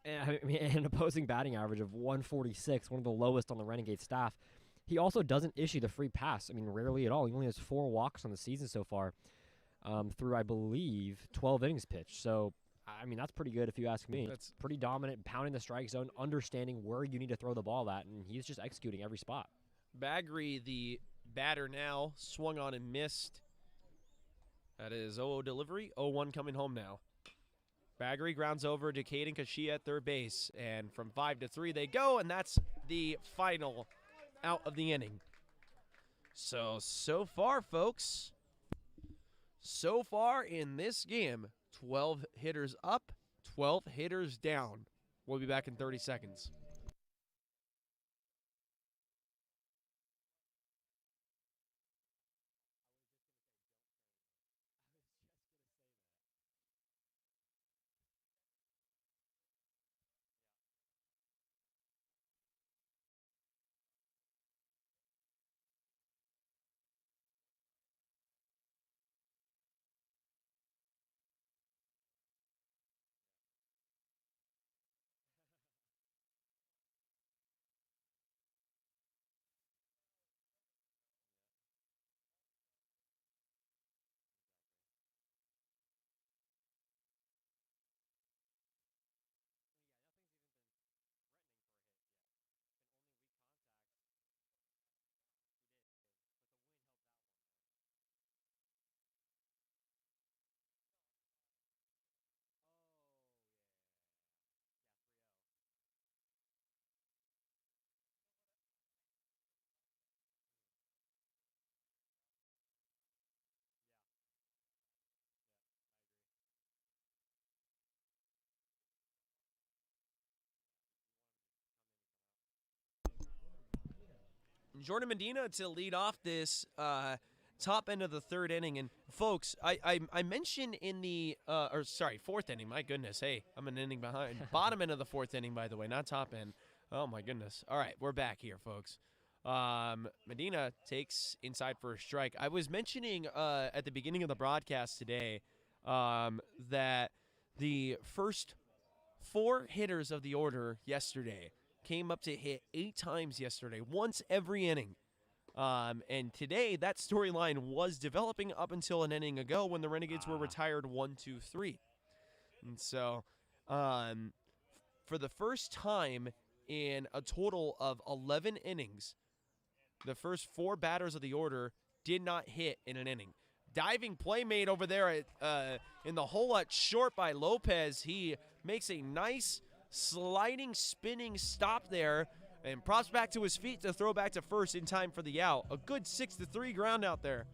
an opposing batting average of 146, one of the lowest on the Renegade staff. He also doesn't issue the free pass. I mean, rarely at all. He only has 4 walks on the season so far through, I believe, 12 innings pitched. So, I mean, that's pretty good if you ask me. That's pretty dominant, pounding the strike zone, understanding where you need to throw the ball at, and he's just executing every spot. Baggery, the batter now, swung on and missed. That is 0 delivery. 0-1 coming home now. Baggery grounds over to Caden Kashia at third base. And from 5-3 they go, and that's the final out of the inning. So far, folks, so far in this game, 12 hitters up, 12 hitters down. We'll be back in 30 seconds. Jordan Medina to lead off this top end of the third inning. And, folks, I mentioned in the fourth inning. My goodness. Hey, I'm an inning behind. Bottom end of the fourth inning, by the way, not top end. Oh, my goodness. All right, we're back here, folks. Medina takes inside for a strike. I was mentioning at the beginning of the broadcast today that the first 4 hitters of the order yesterday came up to hit 8 times yesterday, once every inning. And today, that storyline was developing up until an inning ago when the Renegades were retired 1-2-3. And so, for the first time in a total of 11 innings, the first 4 batters of the order did not hit in an inning. Diving play made over there in the hole at short by Lopez. He makes a nice sliding, spinning stop there and props back to his feet to throw back to first in time for the out. A good 6-3 ground out there.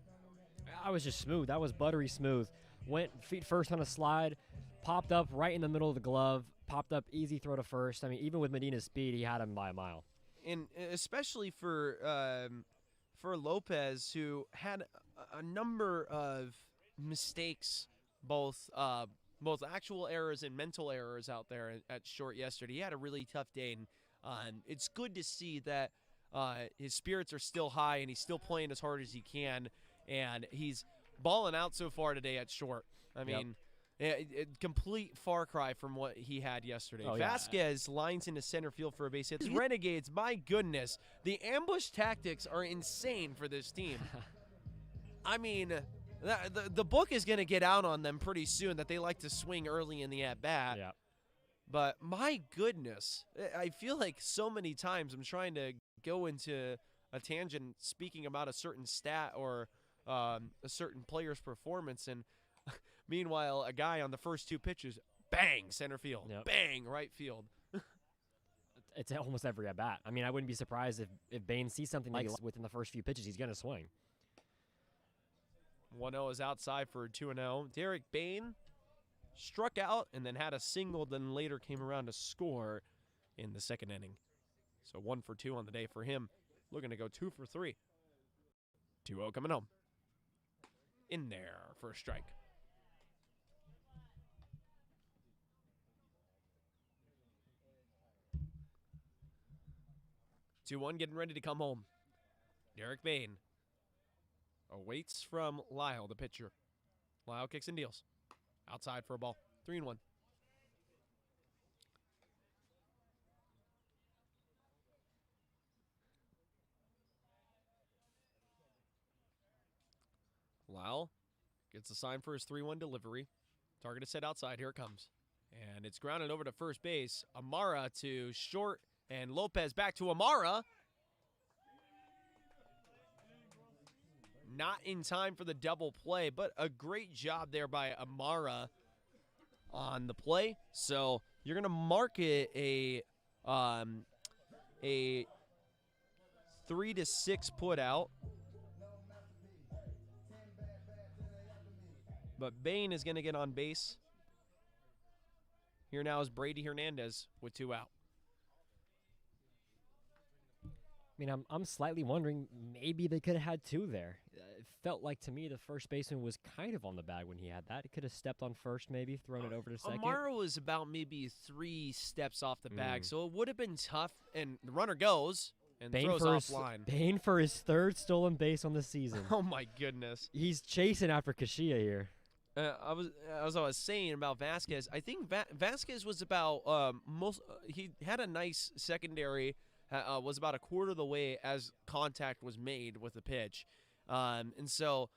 That was just smooth. That was buttery smooth. Went feet first on a slide, popped up right in the middle of the glove, popped up easy throw to first. I mean, even with Medina's speed, he had him by a mile. And especially for Lopez, who had a number of mistakes, both actual errors and mental errors out there at short yesterday. He had a really tough day, and it's good to see that his spirits are still high and he's still playing as hard as he can, and he's balling out so far today at short. I mean, complete far cry from what he had yesterday. Vasquez lines into center field for a base hit. Renegades, my goodness, the ambush tactics are insane for this team. I mean, the book is going to get out on them pretty soon that they like to swing early in the at-bat. Yeah. But my goodness, I feel like so many times I'm trying to go into a tangent speaking about a certain stat or a certain player's performance, and meanwhile, a guy on the first 2 pitches, bang, center field, bang, right field. It's almost every at-bat. I mean, I wouldn't be surprised if Bain sees something like within the first few pitches, he's going to swing. 1-0 is outside for 2-0. Derek Bain struck out and then had a single, then later came around to score in the second inning. So 1 for 2 on the day for him. Looking to go 2 for 3. 2-0 coming home. In there for a strike. 2-1 getting ready to come home. Derek Bain awaits from Lyle, the pitcher. Lyle kicks and deals. Outside for a ball. 3-1. Lyle gets a sign for his 3-1 delivery. Target is set outside. Here it comes. And it's grounded over to first base. Amara to short. And Lopez back to Amara. not in time for the double play, but a great job there by Amara on the play. So you're going to mark it a 3-6 put out. But Bain is going to get on base. Here now is Brady Hernandez with 2 out. I mean, I'm slightly wondering maybe they could have had 2 there. It felt like to me the first baseman was kind of on the bag when he had that. He could have stepped on first, maybe thrown it over to second. Amara was about maybe 3 steps off the bag, so it would have been tough. And the runner goes and throws offline. Bain for his 3rd stolen base on the season. Oh my goodness! He's chasing after Kashia here. As I was saying about Vasquez, I think Vasquez was about he had a nice secondary. Was about a quarter of the way as contact was made with the pitch. And so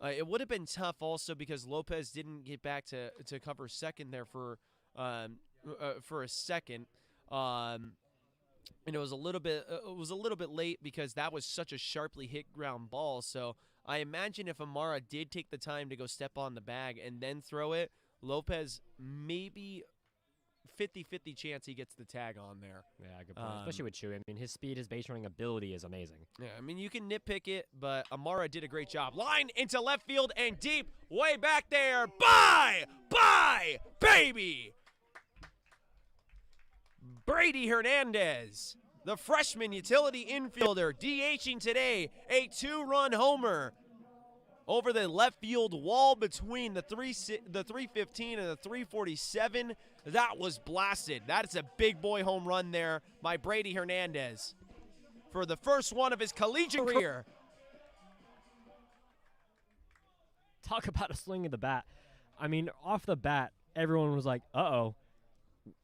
it would have been tough also because Lopez didn't get back to cover second there for a second. And it was a little bit late because that was such a sharply hit ground ball. So I imagine if Amara did take the time to go step on the bag and then throw it, Lopez maybe 50-50 chance he gets the tag on there. Yeah, good point. Especially with Chewy. I mean, his speed, his base running ability is amazing. Yeah, I mean, you can nitpick it, but Amara did a great job. Line into left field and deep, way back there. Bye, baby! Brady Hernandez, the freshman utility infielder, DHing today, a 2-run homer over the left field wall between the 315 and the 347. That was blasted. That is a big boy home run there by Brady Hernandez for the first one of his collegiate career. Talk about a swing of the bat. I mean, off the bat, everyone was like, uh-oh,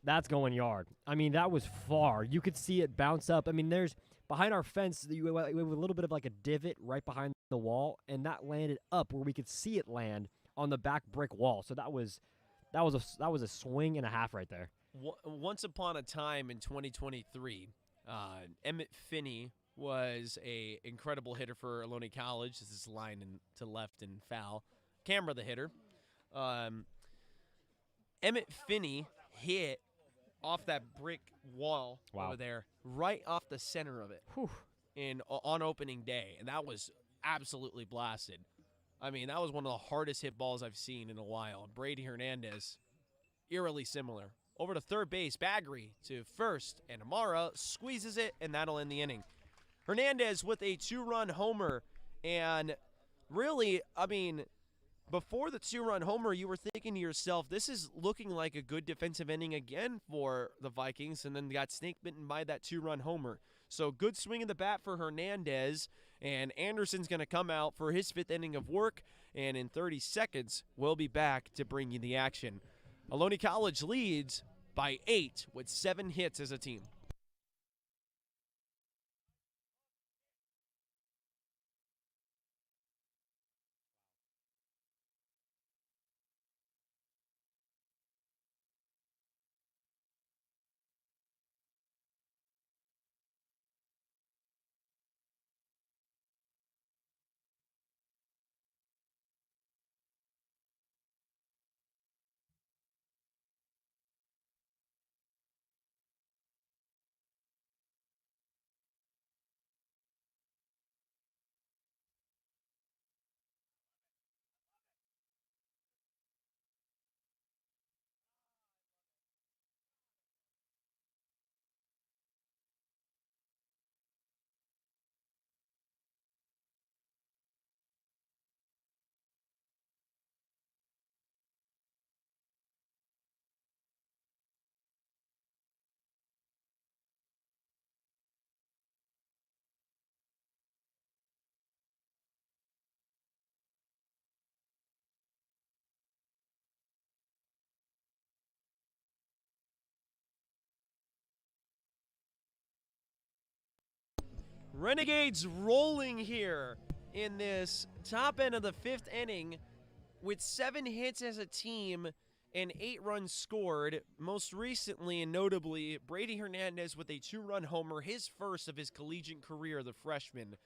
that's going yard. I mean, that was far. You could see it bounce up. I mean, there's behind our fence, we have a little bit of like a divot right behind the wall, and that landed up where we could see it land on the back brick wall. So that was a swing and a half right there. Once upon a time in 2023, Emmett Finney was a incredible hitter for Ohlone College. This is line to left and foul. Camera the hitter. Emmett Finney hit off that brick wall over there, right off the center of it on opening day, and that was absolutely blasted. I mean, that was one of the hardest hit balls I've seen in a while. Brady Hernandez, eerily similar. Over to third base, Baggery to first, and Amara squeezes it, and that'll end the inning. Hernandez with a 2-run homer, and really, I mean, before the 2-run homer, you were thinking to yourself, this is looking like a good defensive inning again for the Vikings, and then got snake bitten by that 2-run homer. So good swing of the bat for Hernandez, and Anderson's going to come out for his 5th inning of work, and in 30 seconds, we'll be back to bring you the action. Ohlone College leads by 8 with 7 hits as a team. Renegades rolling here in this top end of the 5th inning with 7 hits as a team and 8 runs scored. Most recently and notably, Brady Hernandez with a 2-run homer, his first of his collegiate career, the freshman.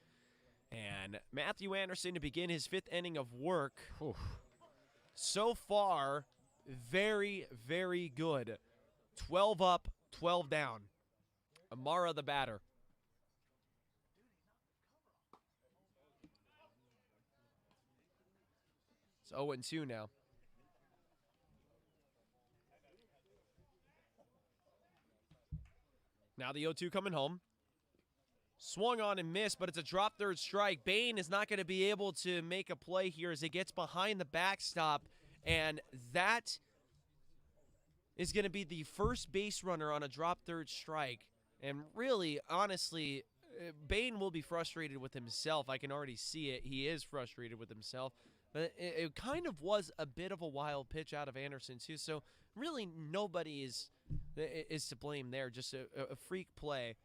And Matthew Anderson to begin his 5th inning of work. Oof. So far, very, very good. 12 up, 12 down. Amara the batter. It's 0-2 now. Now the 0-2 coming home. Swung on and missed, but it's a drop third strike. Bain is not going to be able to make a play here as it gets behind the backstop, and that is going to be the first base runner on a drop third strike. And really, honestly, Bain will be frustrated with himself. I can already see it. He is frustrated with himself. But it kind of was a bit of a wild pitch out of Anderson, too. So really nobody is to blame there. Just a freak play.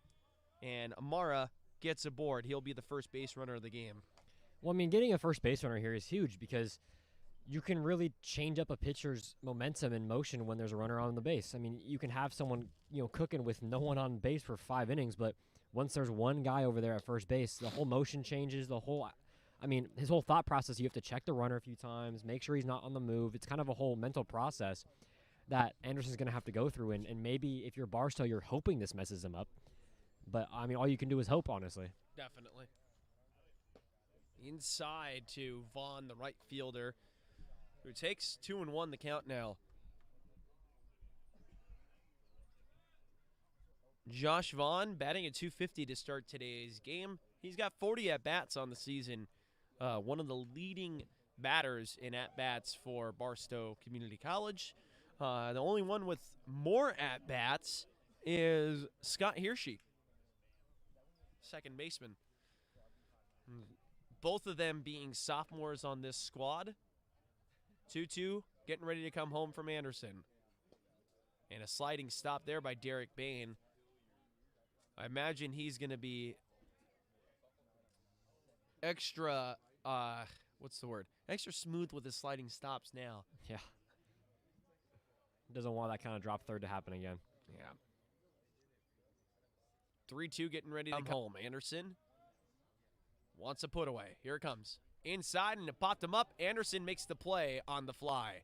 And Amara gets aboard. He'll be the first base runner of the game. Well, I mean, getting a first base runner here is huge because you can really change up a pitcher's momentum and motion when there's a runner on the base. I mean, you can have someone, cooking with no one on base for 5 innings, but once there's one guy over there at first base, the whole motion changes, his whole thought process, you have to check the runner a few times, make sure he's not on the move. It's kind of a whole mental process that Anderson's going to have to go through, and maybe if you're Barstow, you're hoping this messes him up. But, I mean, all you can do is hope, honestly. Definitely. Inside to Vaughn, the right fielder, who takes 2-1 the count now. Josh Vaughn batting at .250 to start today's game. He's got 40 at-bats on the season. One of the leading batters in at-bats for Barstow Community College. The only one with more at-bats is Scott Hershey, second baseman. Both of them being sophomores on this squad. 2-2, getting ready to come home from Anderson. And a sliding stop there by Derek Bain. I imagine he's going to be extra, extra smooth with his sliding stops now. Yeah. Doesn't want that kind of drop third to happen again. Yeah. 3-2 getting ready to come home. Anderson wants a put away. Here it comes. Inside, and it popped him up. Anderson makes the play on the fly.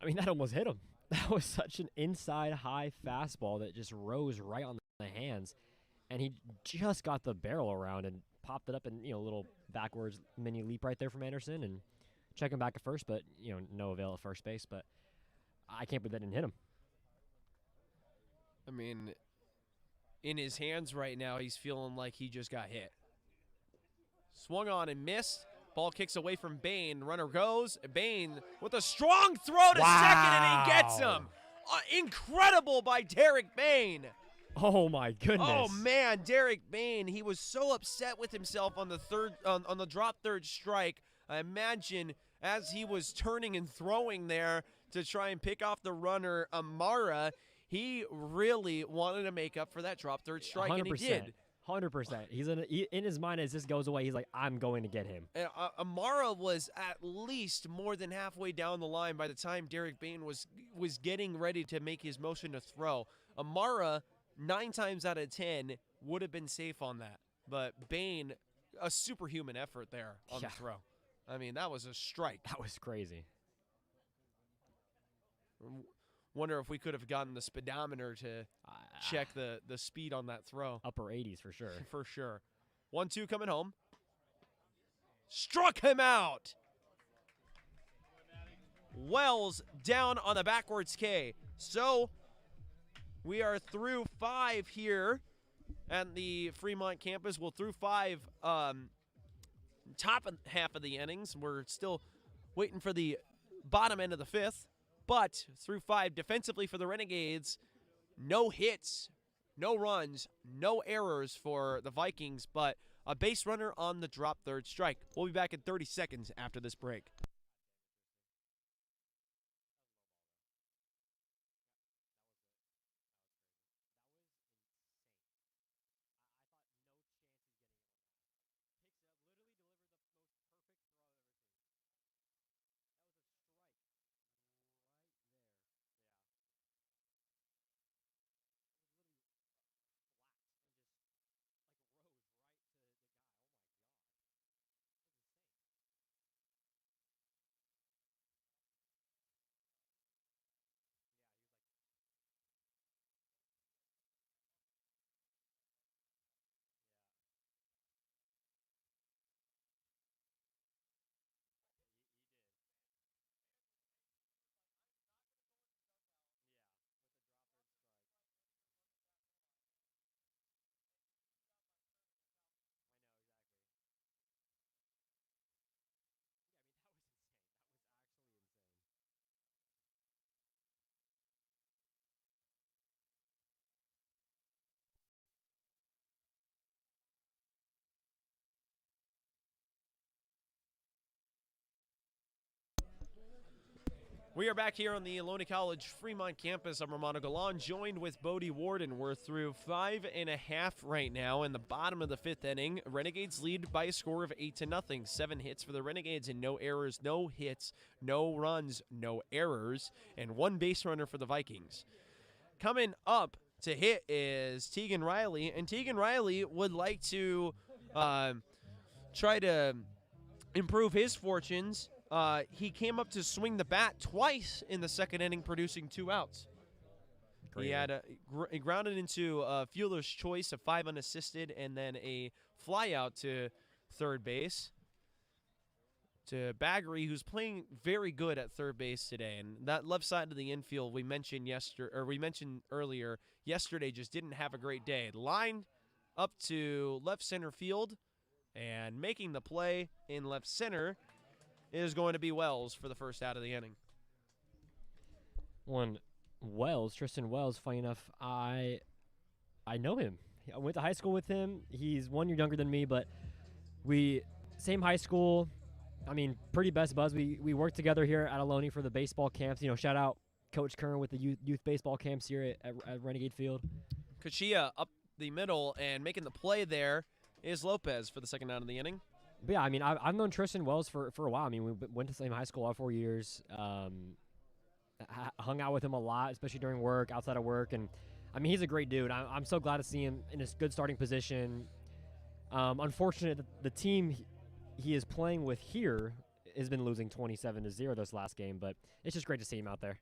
I mean, that almost hit him. That was such an inside high fastball that just rose right on the hands. And he just got the barrel around and popped it up and, a little backwards mini leap right there from Anderson and check him back at first, but, no avail at first base. But I can't believe that didn't hit him. I mean, in his hands right now, he's feeling like he just got hit. Swung on and missed. Ball kicks away from Bain. Runner goes. Bain with a strong throw to second, and he gets him. Incredible by Derek Bain. Oh my goodness. Oh man, Derek Bain. He was so upset with himself on the drop third strike. I imagine as he was turning and throwing there to try and pick off the runner Amara, he really wanted to make up for that drop third strike, 100%, and he did. 100%. He's in his mind as this goes away. He's like, I'm going to get him. And, Amara was at least more than halfway down the line by the time Derek Bain was getting ready to make his motion to throw. Amara, 9 times out of 10, would have been safe on that. But Bain, a superhuman effort there on the throw. I mean, that was a strike. That was crazy. Wonder if we could have gotten the speedometer to check the speed on that throw. Upper 80s for sure. For sure. 1-2 coming home. Struck him out. Wells down on the backwards K. So we are through 5 here at the Fremont campus. We'll through 5 top half of the innings. We're still waiting for the bottom end of the 5th. But through 5 defensively for the Renegades, no hits, no runs, no errors for the Vikings, but a base runner on the drop third strike. We'll be back in 30 seconds after this break. We are back here on the Ohlone College Fremont campus. I'm Romano Galan, joined with Bodie Warden. We're through 5.5 right now in the bottom of the 5th inning. Renegades lead by a score of 8-0. 7 hits for the Renegades and no errors, no hits, no runs, no errors, and 1 base runner for the Vikings. Coming up to hit is Tegan Riley, and Tegan Riley would like to try to improve his fortunes. He came up to swing the bat twice in the 2nd inning, producing 2 outs. Great. He had he grounded into a fielder's choice of 5 unassisted, and then a fly out to third base to Baggery, who's playing very good at third base today. And that left side of the infield we mentioned earlier yesterday just didn't have a great day. Lined up to left center field, and making the play in left center is going to be Wells for the first out of the inning. Tristan Wells, funny enough, I know him. I went to high school with him. He's 1 year younger than me, but same high school. I mean, pretty best buds. We worked together here at Ohlone for the baseball camps. Shout out Coach Kern with the youth baseball camps here at Renegade Field. Kachia up the middle, and making the play there is Lopez for the 2nd out of the inning. But yeah, I mean, I've known Tristan Wells for a while. I mean, we went to the same high school all 4 years. Hung out with him a lot, especially during work, outside of work. And, I mean, he's a great dude. I'm so glad to see him in a good starting position. Unfortunate that the team he is playing with here has been losing 27-0 this last game, but it's just great to see him out there.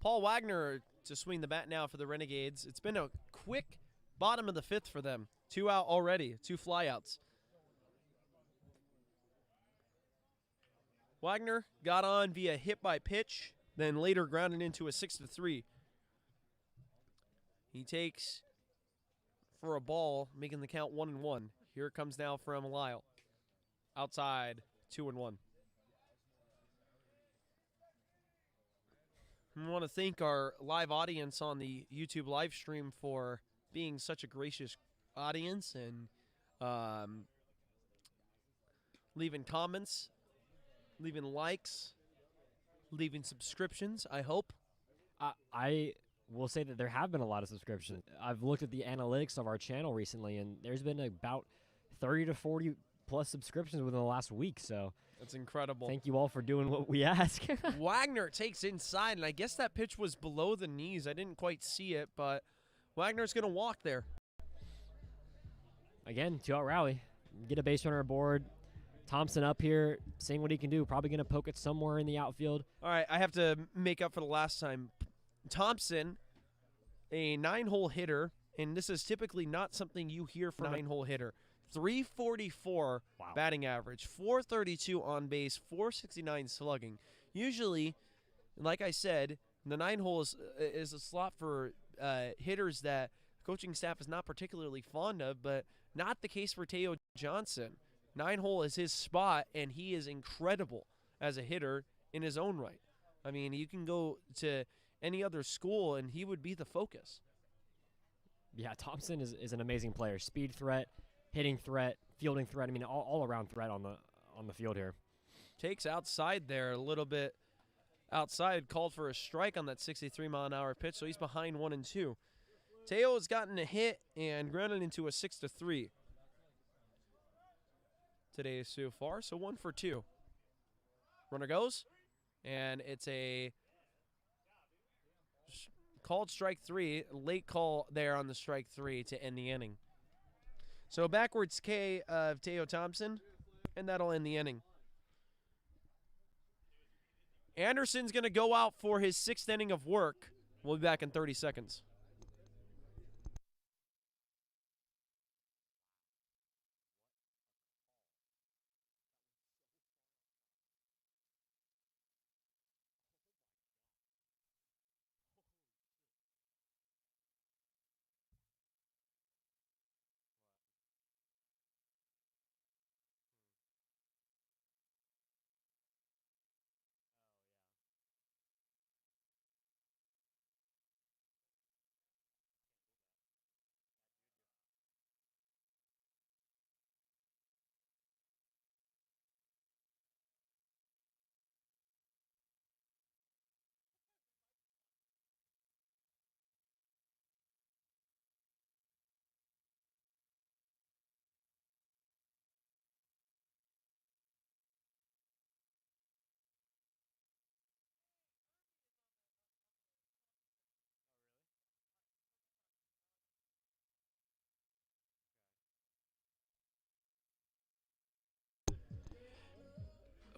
Paul Wagner to swing the bat now for the Renegades. It's been a quick bottom of the 5th for them. 2 out already, 2 flyouts. Wagner got on via hit by pitch, then later grounded into a 6-3. He takes for a ball, making the count 1-1. Here it comes now from Lyle. Outside, 2-1. I want to thank our live audience on the YouTube live stream for being such a gracious audience and leaving comments, leaving likes, leaving subscriptions, I hope. I will say that there have been a lot of subscriptions. I've looked at the analytics of our channel recently, and there's been about 30 to 40 plus subscriptions within the last week. So that's incredible. Thank you all for doing what we ask. Wagner takes inside, and I guess that pitch was below the knees. I didn't quite see it, but Wagner's going to walk there. Again, 2-out rally. Get a base runner aboard. Thompson up here, seeing what he can do. Probably going to poke it somewhere in the outfield. All right, I have to make up for the last time. Thompson, a 9-hole hitter, and this is typically not something you hear from a 9-hole hitter. 344 batting average, 432 on base, 469 slugging. Usually, like I said, the 9-hole is a slot for hitters that coaching staff is not particularly fond of, but not the case for Teo Johnson. 9-hole is his spot, and he is incredible as a hitter in his own right. I mean, you can go to any other school, and he would be the focus. Yeah, Thompson is an amazing player. Speed threat, hitting threat, fielding threat. I mean, all-around threat on the field here. Takes outside there a little bit. Outside, called for a strike on that 63-mile-an-hour pitch, so he's behind 1-2. Teo has gotten a hit and grounded into a 6-3 today so far, so 1 for 2. Runner goes, and it's a called strike 3, late call there on the strike 3 to end the inning. So backwards K of Teo Thompson, and that'll end the inning. Anderson's going to go out for his 6th inning of work. We'll be back in 30 seconds.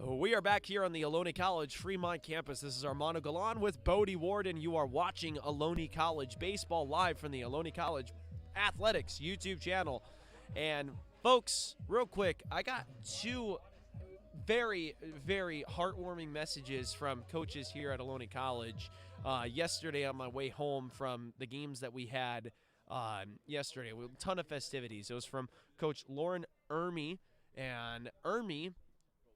We are back here on the Ohlone College Fremont campus. This is Armando Galan with Bodie Ward, and you are watching Ohlone College Baseball live from the Ohlone College Athletics YouTube channel. And folks, real quick, I got two very, very heartwarming messages from coaches here at Ohlone College yesterday on my way home from the games that we had yesterday. A ton of festivities. It was from Coach Lauren Ermey, and Ermey,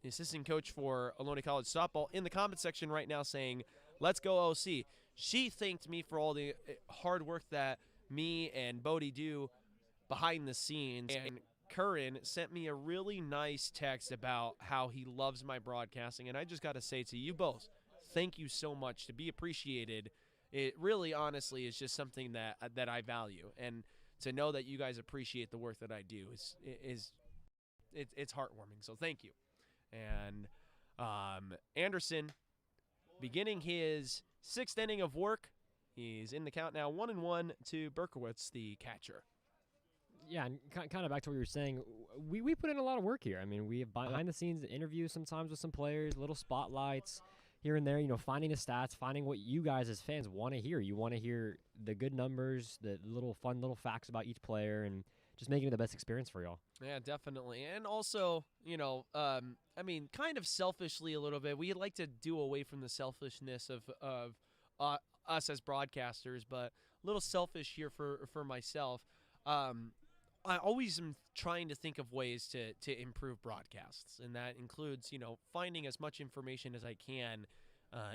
the assistant coach for Ohlone College softball, in the comment section right now saying, "Let's go OC." She thanked me for all the hard work that me and Bodie do behind the scenes. And Curran sent me a really nice text about how he loves my broadcasting. And I just got to say to you both, thank you so much. To be appreciated, it really honestly is just something that I value. And to know that you guys appreciate the work that I do it's heartwarming. So thank you. And Anderson, beginning his 6th inning of work, he's in the count now, 1-1 to Berkowitz, the catcher. Yeah, and kind of back to what you were saying, we put in a lot of work here. I mean, we have behind-the-scenes interviews sometimes with some players, little spotlights here and there, finding the stats, finding what you guys as fans want to hear. You want to hear the good numbers, the fun little facts about each player, and just making it the best experience for y'all. Yeah, definitely. And also, kind of selfishly a little bit, we like to do away from the selfishness of us as broadcasters, but a little selfish here for myself. I always am trying to think of ways to improve broadcasts, and that includes, finding as much information as I can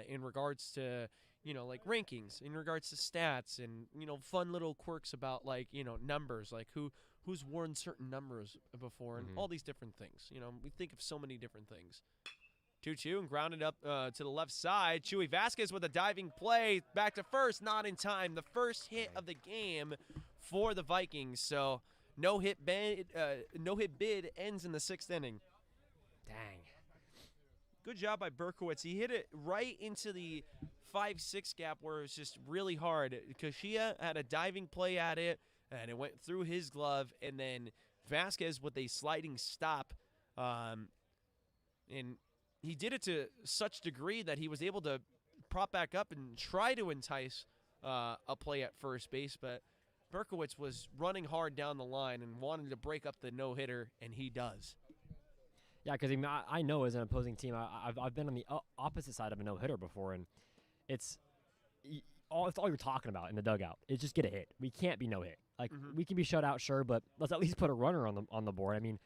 in regards to, like rankings, in regards to stats, and, fun little quirks about, like, numbers, like who's worn certain numbers before, and all these different things. We think of so many different things. 2-2 and grounded up to the left side. Chuy Vasquez with a diving play. Back to first, not in time. The first hit of the game for the Vikings. So no-hit bid ends in the 6th inning. Dang. Good job by Berkowitz. He hit it right into the 5-6 gap where it was just really hard. Kashia had a diving play at it, and it went through his glove. And then Vasquez with a sliding stop. And he did it to such degree that he was able to prop back up and try to entice a play at first base. But Berkowitz was running hard down the line and wanted to break up the no-hitter, and he does. Yeah, because I know as an opposing team, I've been on the opposite side of a no-hitter before, and it's all you're talking about in the dugout. It's just get a hit. We can't be no-hit. Like, we can be shut out, sure, but let's at least put a runner on the board. I mean,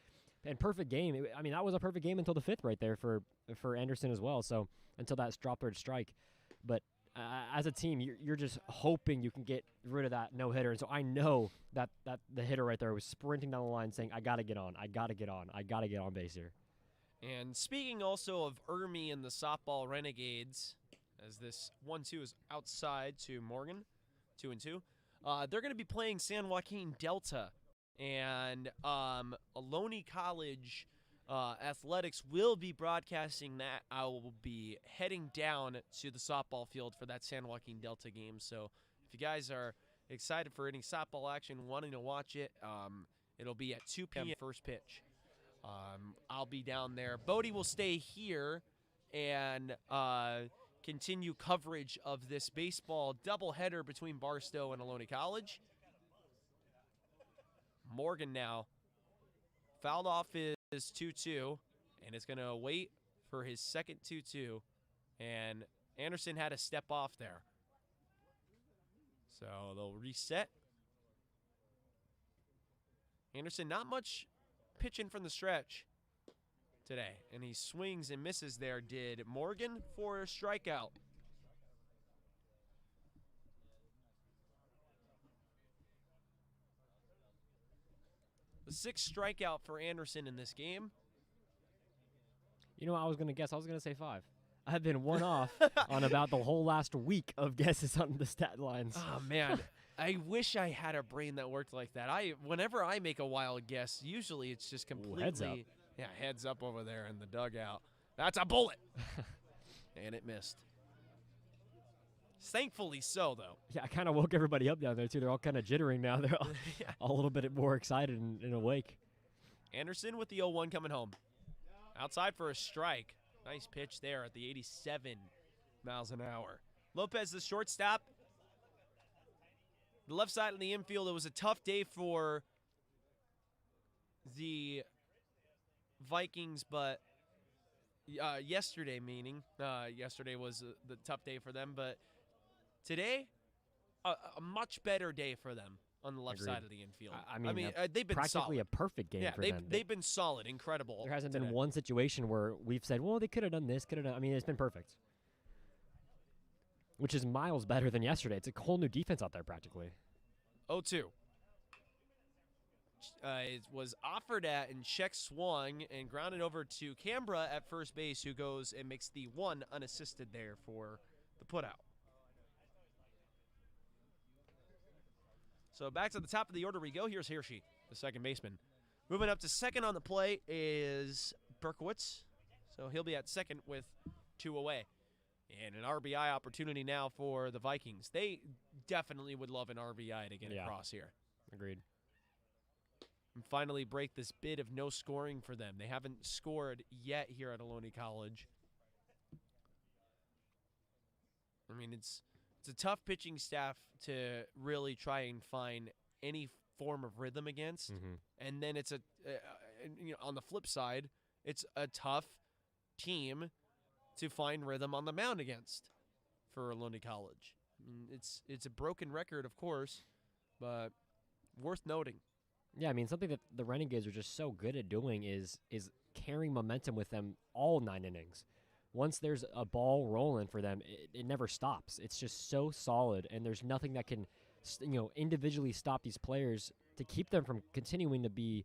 and perfect game. That was a perfect game until the 5th right there for Anderson as well. So until that drop third strike, but as a team, you're just hoping you can get rid of that no-hitter. And so I know that the hitter right there was sprinting down the line saying, I got to get on base here. And speaking also of Ermey and the softball Renegades, as this 1-2 is outside to Morgan, 2-2, they're going to be playing San Joaquin Delta. And Ohlone College Athletics will be broadcasting that. I will be heading down to the softball field for that San Joaquin Delta game. So if you guys are excited for any softball action, wanting to watch it, it'll be at 2 p.m. first pitch. I'll be down there. Bodie will stay here and continue coverage of this baseball doubleheader between Barstow and Ohlone College. Morgan now fouled off his 2-2, and is going to wait for his second 2-2. And Anderson had to step off there. So they'll reset. Anderson, not much pitching from the stretch today. And he swings and misses there, did Morgan, for a strikeout. The 6th strikeout for Anderson in this game. You know what I was going to guess? I was going to say 5. I've been one off on about the whole last week of guesses on the stat lines. Oh, man. I wish I had a brain that worked like that. Whenever I make a wild guess, usually it's just completely... heads up. Yeah, heads up over there in the dugout. That's a bullet. And it missed. Thankfully so, though. Yeah, I kind of woke everybody up down there, too. They're all kind of jittering now. They're all, all a little bit more excited and awake. Anderson with the 0-1 coming home. Outside for a strike. Nice pitch there at the 87 miles an hour. Lopez, the shortstop. The left side of the infield, it was a tough day for the Vikings, but yesterday was the tough day for them, but today, a much better day for them on the left Agreed. side of the infield. I mean, they've been practically solid. a perfect game for them. They've been solid, incredible. There hasn't today. been one situation where we've said, well, they could have done this, could have done. I mean, it's been perfect, which is miles better than yesterday. It's a whole new defense out there practically. 0-2. It was offered at and check swung and grounded over to Canberra at first base, who goes and makes the one unassisted there for the putout. So back to the top of the order we go. Here's Hershey, the second baseman. Moving up to second on the play is Berkowitz. So he'll be at second with 2 away. And an RBI opportunity now for the Vikings. They definitely would love an RBI to get across here. Agreed. And finally break this bid of no scoring for them. They haven't scored yet here at Ohlone College. I mean, it's a tough pitching staff to really try and find any form of rhythm against. Mm-hmm. And then it's on the flip side, it's a tough team to find rhythm on the mound against for Ohlone College. I mean, it's a broken record, of course, but worth noting. Yeah, I mean, something that the Renegades are just so good at doing is carrying momentum with them all 9 innings. Once there's a ball rolling for them, it never stops. It's just so solid, and there's nothing that can, individually stop these players to keep them from continuing to be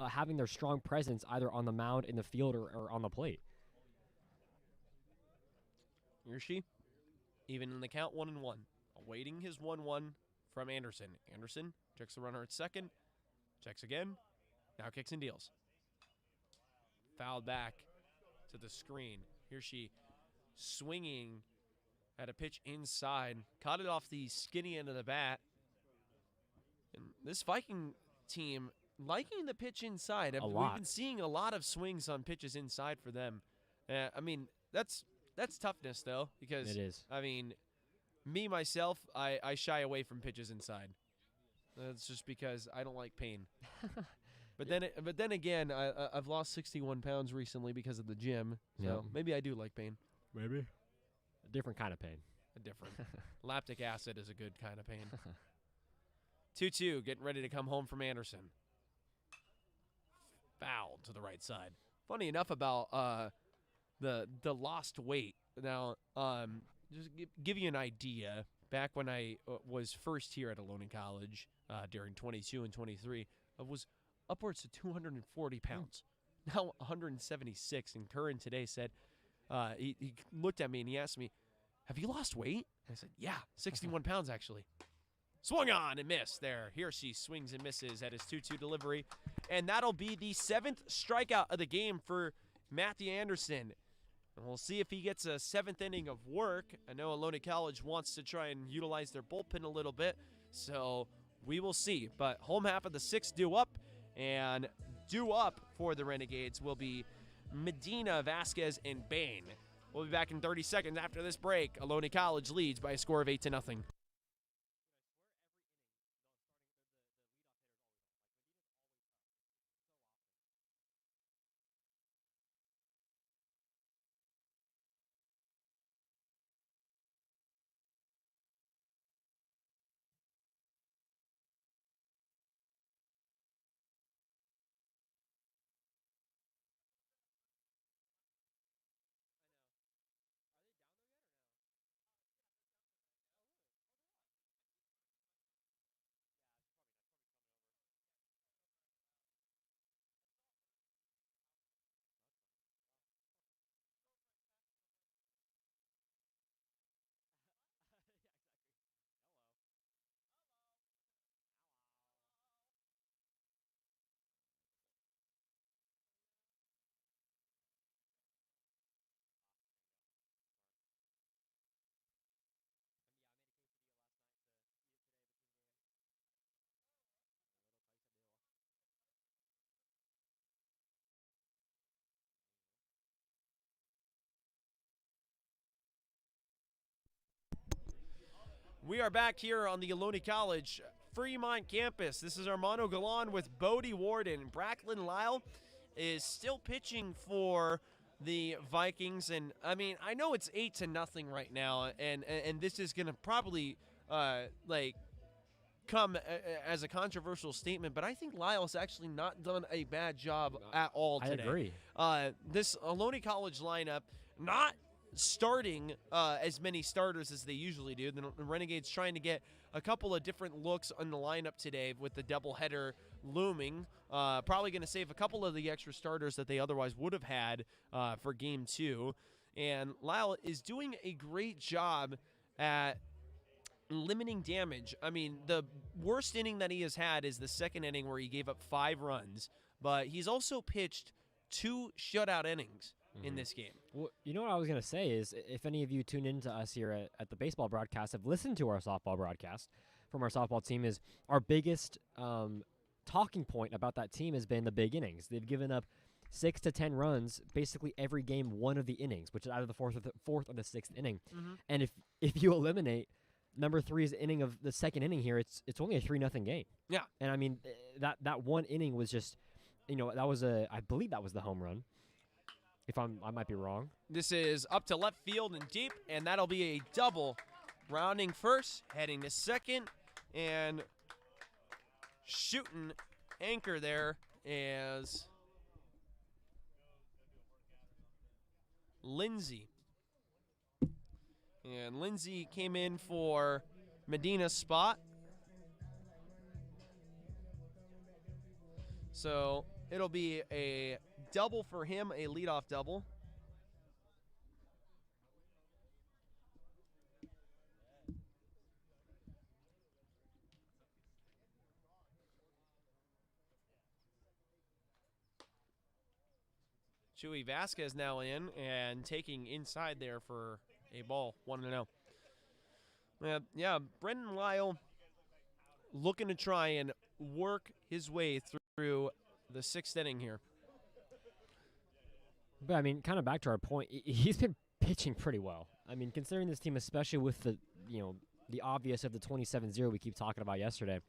having their strong presence either on the mound, in the field, or on the plate. Hershey, even in the count 1-1, awaiting his 1-1 from Anderson. Anderson checks the runner at second, checks again, now kicks and deals. Fouled back to the screen. Hershey swinging at a pitch inside, caught it off the skinny end of the bat. And this Viking team liking the pitch inside. A lot. We've been seeing a lot of swings on pitches inside for them. I mean, that's toughness, though, because It is. I mean, me myself, I shy away from pitches inside. That's just because I don't like pain. But then again, I've lost 61 pounds recently because of the gym, so maybe I do like pain. Maybe. A different kind of pain. A different. Lactic acid is a good kind of pain. 2-2, getting ready to come home from Anderson. Foul to the right side. Funny enough about the lost weight. Now, just give you an idea. Back when I was first here at Ohlone College during 22 and 23, I was upwards of 240 pounds. Now 176. And Curran today said, he looked at me and he asked me, "Have you lost weight?" I said, "Yeah, 61 pounds actually." Swung on and missed there. Here she swings and misses at his 2-2 delivery. And that'll be the 7th strikeout of the game for Matthew Anderson. And we'll see if he gets a 7th inning of work. I know Ohlone College wants to try and utilize their bullpen a little bit, so we will see. But home half of the 6th due up, and due up for the Renegades will be Medina, Vasquez, and Bain. We'll be back in 30 seconds after this break. Ohlone College leads by a score of 8-0. We are back here on the Ohlone College Fremont campus. This is Armando Galan with Bodie Warden. Bracklin Lyle is still pitching for the Vikings, and I mean, I know it's 8-0 right now, and this is going to probably come as a controversial statement, but I think Lyle's actually not done a bad job at all today. I agree. This Ohlone College lineup not starting as many starters as they usually do. The Renegades trying to get a couple of different looks on the lineup today with the doubleheader looming. Probably going to save a couple of the extra starters that they otherwise would have had for Game 2. And Lyle is doing a great job at limiting damage. I mean, the worst inning that he has had is the second inning where he gave up 5 runs, but he's also pitched 2 shutout innings in this game. Well, you know what I was going to say is if any of you tune into us here at the baseball broadcast, have listened to our softball broadcast from our softball team, is our biggest talking point about that team has been the big innings. They've given up 6 to 10 runs basically every game, one of the innings, which is out of the fourth or the sixth inning. And if you eliminate number 3's inning of the second inning here, it's only a 3-0 game. Yeah. And I mean, that one inning was just, that was I believe that was the home run. If I might be wrong. This is up to left field and deep, and that'll be a double. Rounding first, heading to second, and shooting anchor there as Lindsay. And Lindsay came in for Medina's spot. So it'll be a double for him, a leadoff double. Chewy Vasquez now in and taking inside there for a ball, 1-0. Yeah, Brendan Lyle looking to try and work his way through the 6th inning here. But I mean, kind of back to our point, he's been pitching pretty well. I mean, considering this team, especially with the obvious of the 27-0 we keep talking about yesterday,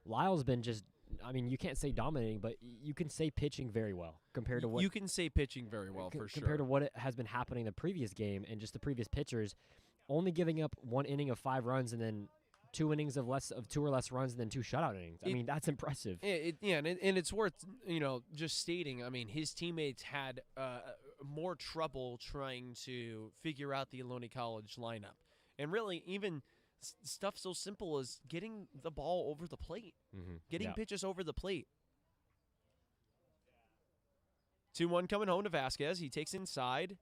Lyle's been just, I mean, you can't say dominating, but you can say pitching very well compared to what you can say pitching very well for sure. Compared to what has been happening the previous game and just the previous pitchers, only giving up 1 inning of 5 runs and then 2 innings of 2 or less runs and then 2 shutout innings. I mean, that's impressive. And it's worth just stating. I mean, his teammates had more trouble trying to figure out the Ohlone College lineup, and really even stuff so simple as getting the ball over the plate, getting pitches over the plate. 2-1 coming home to Vasquez. He takes inside,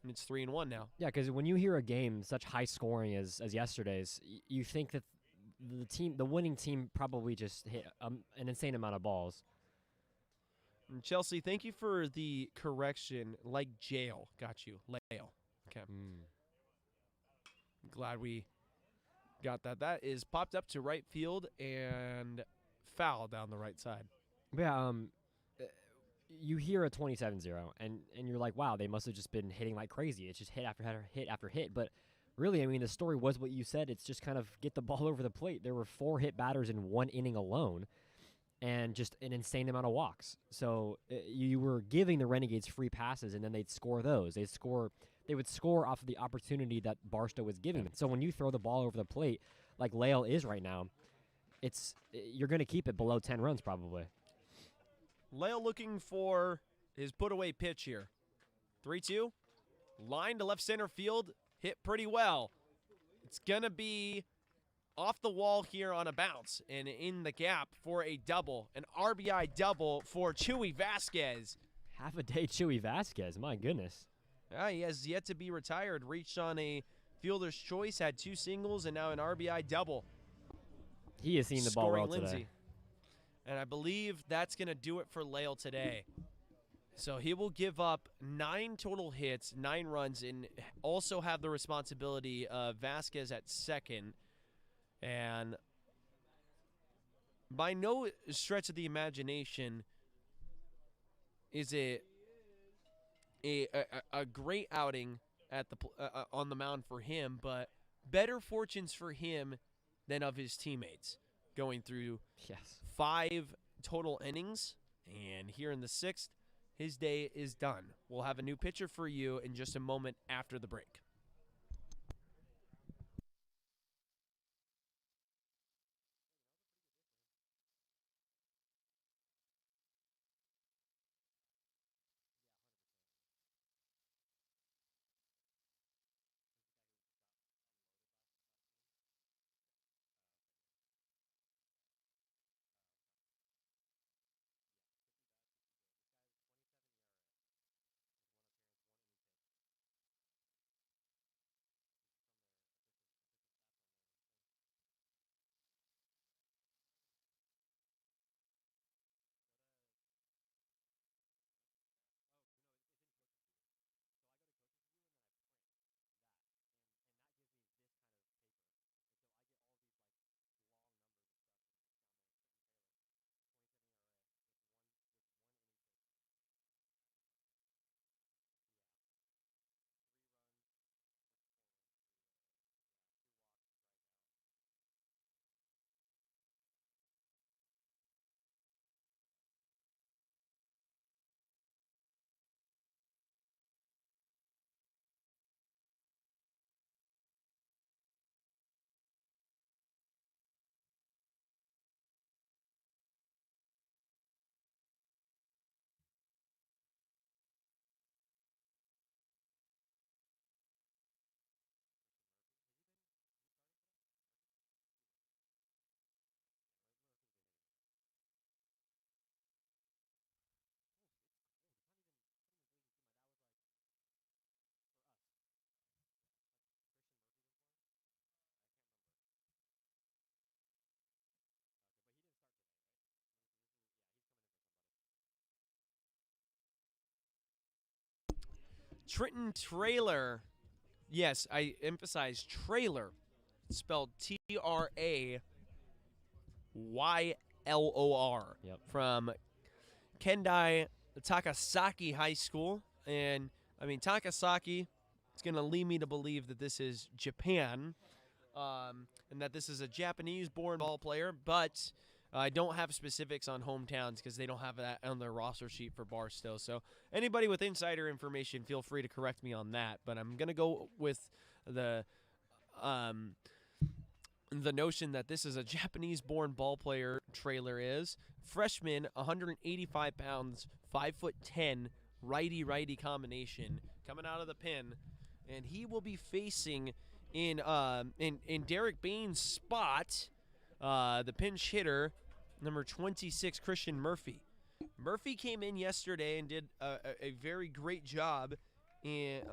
and it's 3-1 now. Yeah, because when you hear a game such high scoring as yesterday's, you think that the winning team probably just hit an insane amount of balls. And Chelsea, thank you for the correction. Like jail, got you. Lail. Okay. Glad we got that. That is popped up to right field and foul down the right side. Yeah, you hear a 27-0, and you're like, wow, they must have just been hitting like crazy. It's just hit after hit after hit. But really, I mean, the story was what you said. It's just kind of get the ball over the plate. There were 4 hit batters in 1 inning alone, and just an insane amount of walks. So you were giving the Renegades free passes, and then they'd score those. They would score off of the opportunity that Barstow was giving them. So when you throw the ball over the plate, like Lael is right now, you're going to keep it below 10 runs probably. Lael looking for his put-away pitch here. 3-2. Line to left center field. Hit pretty well. It's going to be off the wall here on a bounce and in the gap for a double. An RBI double for Chewy Vasquez. Half a day Chewy Vasquez. My goodness. He has yet to be retired. Reached on a fielder's choice. Had 2 singles and now an RBI double. He has seen the ball well Lindsay today. And I believe that's going to do it for Lael today. So he will give up 9 total hits, 9 runs, and also have the responsibility of Vasquez at second. And by no stretch of the imagination is it a great outing at the on the mound for him, but better fortunes for him than of his teammates, going through Yes. 5 total innings, and here in the 6th, his day is done. We'll have a new pitcher for you in just a moment after the break. Trenton Trailer. Yes, I emphasize trailer. Spelled Traylor. Yep. From Kendai Takasaki High School. And, I mean, Takasaki, it's going to lead me to believe that this is Japan, and that this is a Japanese-born ball player, but I don't have specifics on hometowns because they don't have that on their roster sheet for Barstow. So anybody with insider information, feel free to correct me on that. But I'm going to go with the notion that this is a Japanese-born ball player. Trailer is freshman, 185 pounds, 5'10", righty-righty combination coming out of the pen, and he will be facing in Derek Bain's spot, the pinch hitter, number 26, Christian Murphy. Murphy came in yesterday and did a very great job in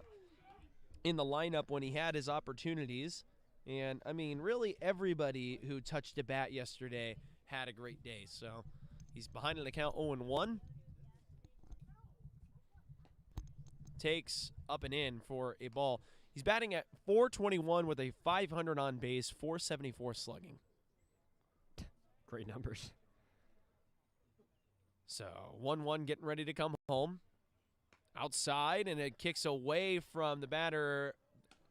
the lineup when he had his opportunities. And, I mean, really everybody who touched a bat yesterday had a great day. So he's behind an account 0-1. Takes up and in for a ball. He's batting at .421 with a .500 on base, .474 slugging. Great numbers. So 1-1 getting ready to come home. Outside, and it kicks away from the batter,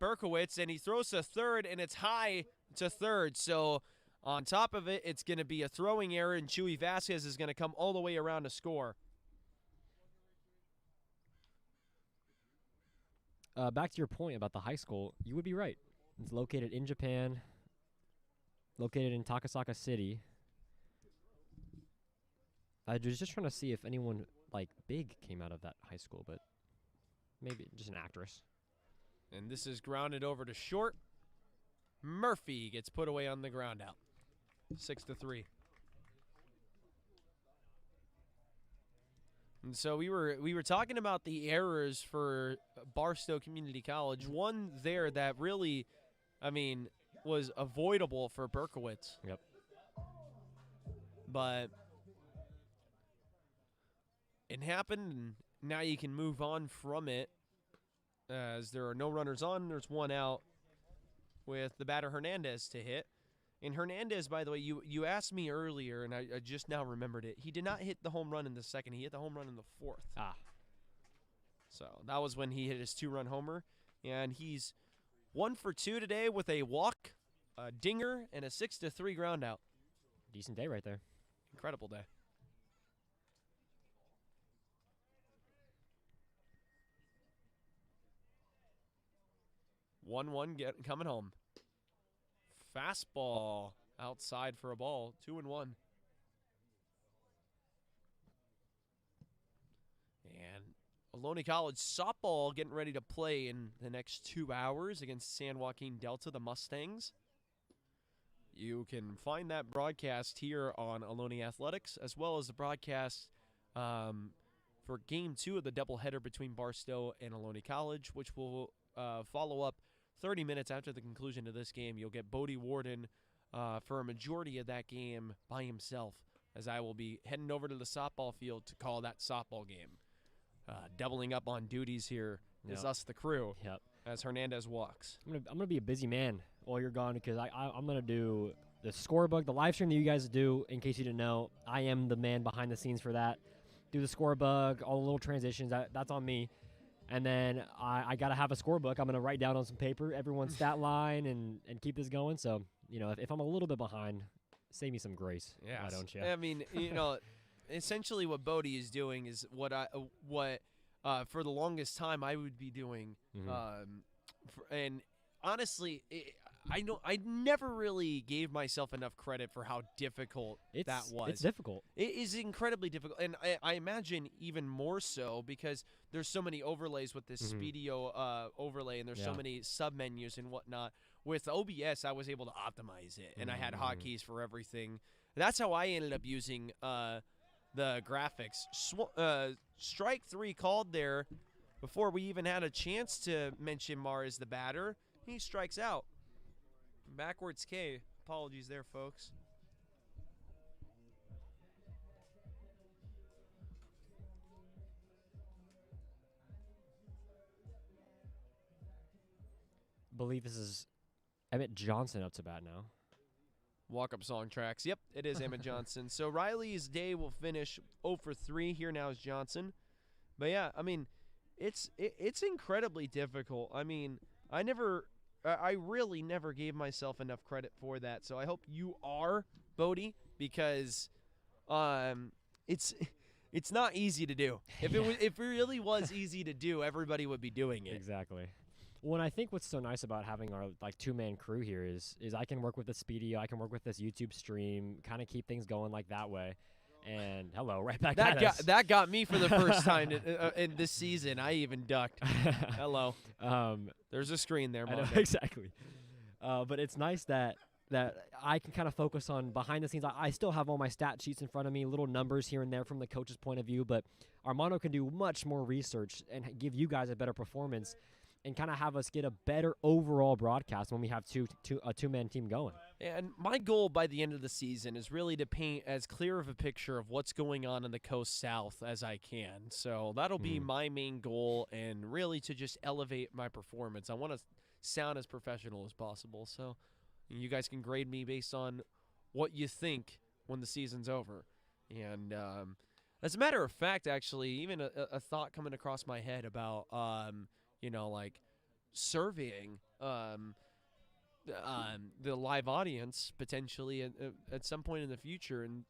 Berkowitz, and he throws to third, and it's high to third. So on top of it, it's going to be a throwing error, and Chewy Vasquez is going to come all the way around to score. Back to your point about the high school, you would be right. It's located in Japan, located in Takasaki City. I was just trying to see if anyone, like, big came out of that high school, but maybe just an actress. And this is grounded over to short. Murphy gets put away on the ground out. 6-3. And so we were talking about the errors for Barstow Community College. One there that really, I mean, was avoidable for Berkowitz. Yep. But it happened, and now you can move on from it, as there are no runners on. There's one out with the batter Hernandez to hit. And Hernandez, by the way, you asked me earlier, and I just now remembered it. He did not hit the home run in the second. He hit the home run in the fourth. Ah. So that was when he hit his 2-run homer. And he's 1 for 2 today with a walk, a dinger, and a 6-3 ground out. Decent day right there. Incredible day. One coming home. Fastball outside for a ball. 2-1. And Ohlone College softball getting ready to play in the next 2 hours against San Joaquin Delta, the Mustangs. You can find that broadcast here on Ohlone Athletics, as well as the broadcast for Game 2 of the doubleheader between Barstow and Ohlone College, which will follow up 30 minutes after the conclusion of this game. You'll get Bodie Warden for a majority of that game by himself, as I will be heading over to the softball field to call that softball game. Doubling up on duties here is us, the crew, as Hernandez walks. I'm gonna be a busy man while you're gone because I'm gonna do the scorebook, the live stream that you guys do. In case you didn't know, I am the man behind the scenes for that. Do the scorebook, all the little transitions. That's on me. And then I gotta have a scorebook. I'm gonna write down on some paper everyone's stat line and keep this going. So if I'm a little bit behind, save me some grace. Yeah, why don't you? I mean, essentially what Bodie is doing is what for the longest time I would be doing. And honestly, I never really gave myself enough credit for how difficult that was. It's difficult. It is incredibly difficult, and I imagine even more so because there's so many overlays with this Speedio overlay, and there's so many sub-menus and whatnot. With OBS, I was able to optimize it, and I had hotkeys for everything. That's how I ended up using the graphics. Strike 3 called there before we even had a chance to mention Mar as the batter. He strikes out. Backwards K. Apologies there, folks. Believe this is Emmett Johnson up to bat now. Walk-up song tracks. Yep, it is Emmett Johnson. So Riley's day will finish 0 for 3. Here now is Johnson. But yeah, I mean, it's incredibly difficult. I mean, I really never gave myself enough credit for that. So I hope you are, Bodie, because it's not easy to do. If it really was easy to do, everybody would be doing it. Exactly. Well, and I think what's so nice about having our two-man crew here is I can work with the Speedio, I can work with this YouTube stream, kind of keep things going like that way. And hello, right back at us. That got me for the first time in this season. I even ducked. Hello. There's a screen there, I know, exactly. But it's nice that I can kind of focus on behind the scenes. I still have all my stat sheets in front of me, little numbers here and there from the coach's point of view, but Armando can do much more research and give you guys a better performance and kind of have us get a better overall broadcast when we have a two-man team going. And my goal by the end of the season is really to paint as clear of a picture of what's going on in the Coast South as I can. So that'll be my main goal, and really to just elevate my performance. I want to sound as professional as possible. So you guys can grade me based on what you think when the season's over. And as a matter of fact, actually, even a thought coming across my head about like surveying the live audience potentially at some point in the future, and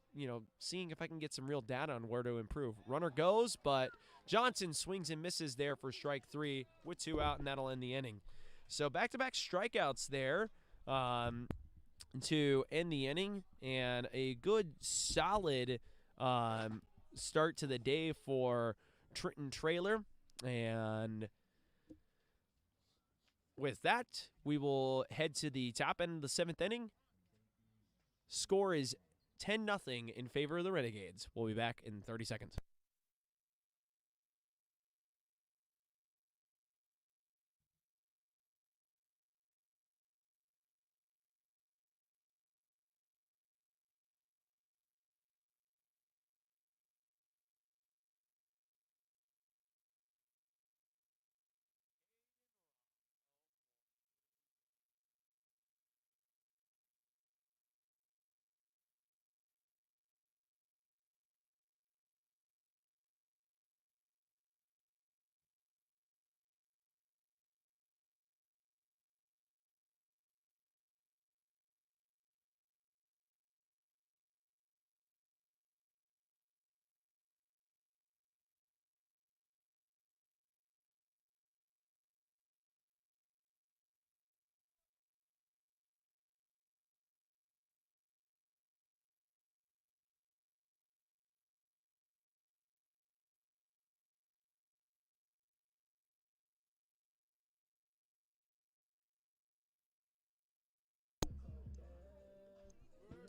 seeing if I can get some real data on where to improve. Runner goes, but Johnson swings and misses there for strike 3 with 2 out, and that'll end the inning. So back-to-back strikeouts there to end the inning, and a good solid start to the day for Trenton Traylor. And with that, we will head to the top end of the 7th inning. Score is 10-0 in favor of the Renegades. We'll be back in 30 seconds.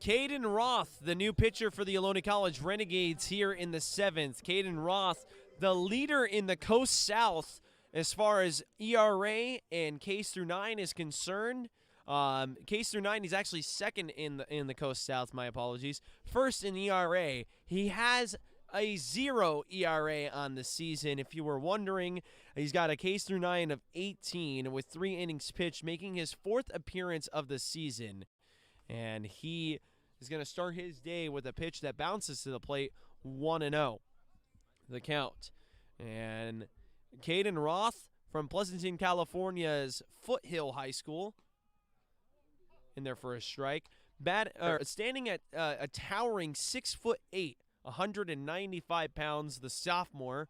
Caden Roth, the new pitcher for the Ohlone College Renegades here in the 7th. Caden Roth, the leader in the Coast South as far as ERA and Ks through 9 is concerned. Ks through 9, he's actually second in the Coast South, my apologies. First in ERA. He has a 0 ERA on the season. If you were wondering, he's got a Ks through 9 of 18 with 3 innings pitched, making his 4th appearance of the season. And he is going to start his day with a pitch that bounces to the plate, 1-0, the count. And Caden Roth from Pleasanton, California's Foothill High School in there for a strike. Standing at a towering 6'8", 195 pounds, the sophomore,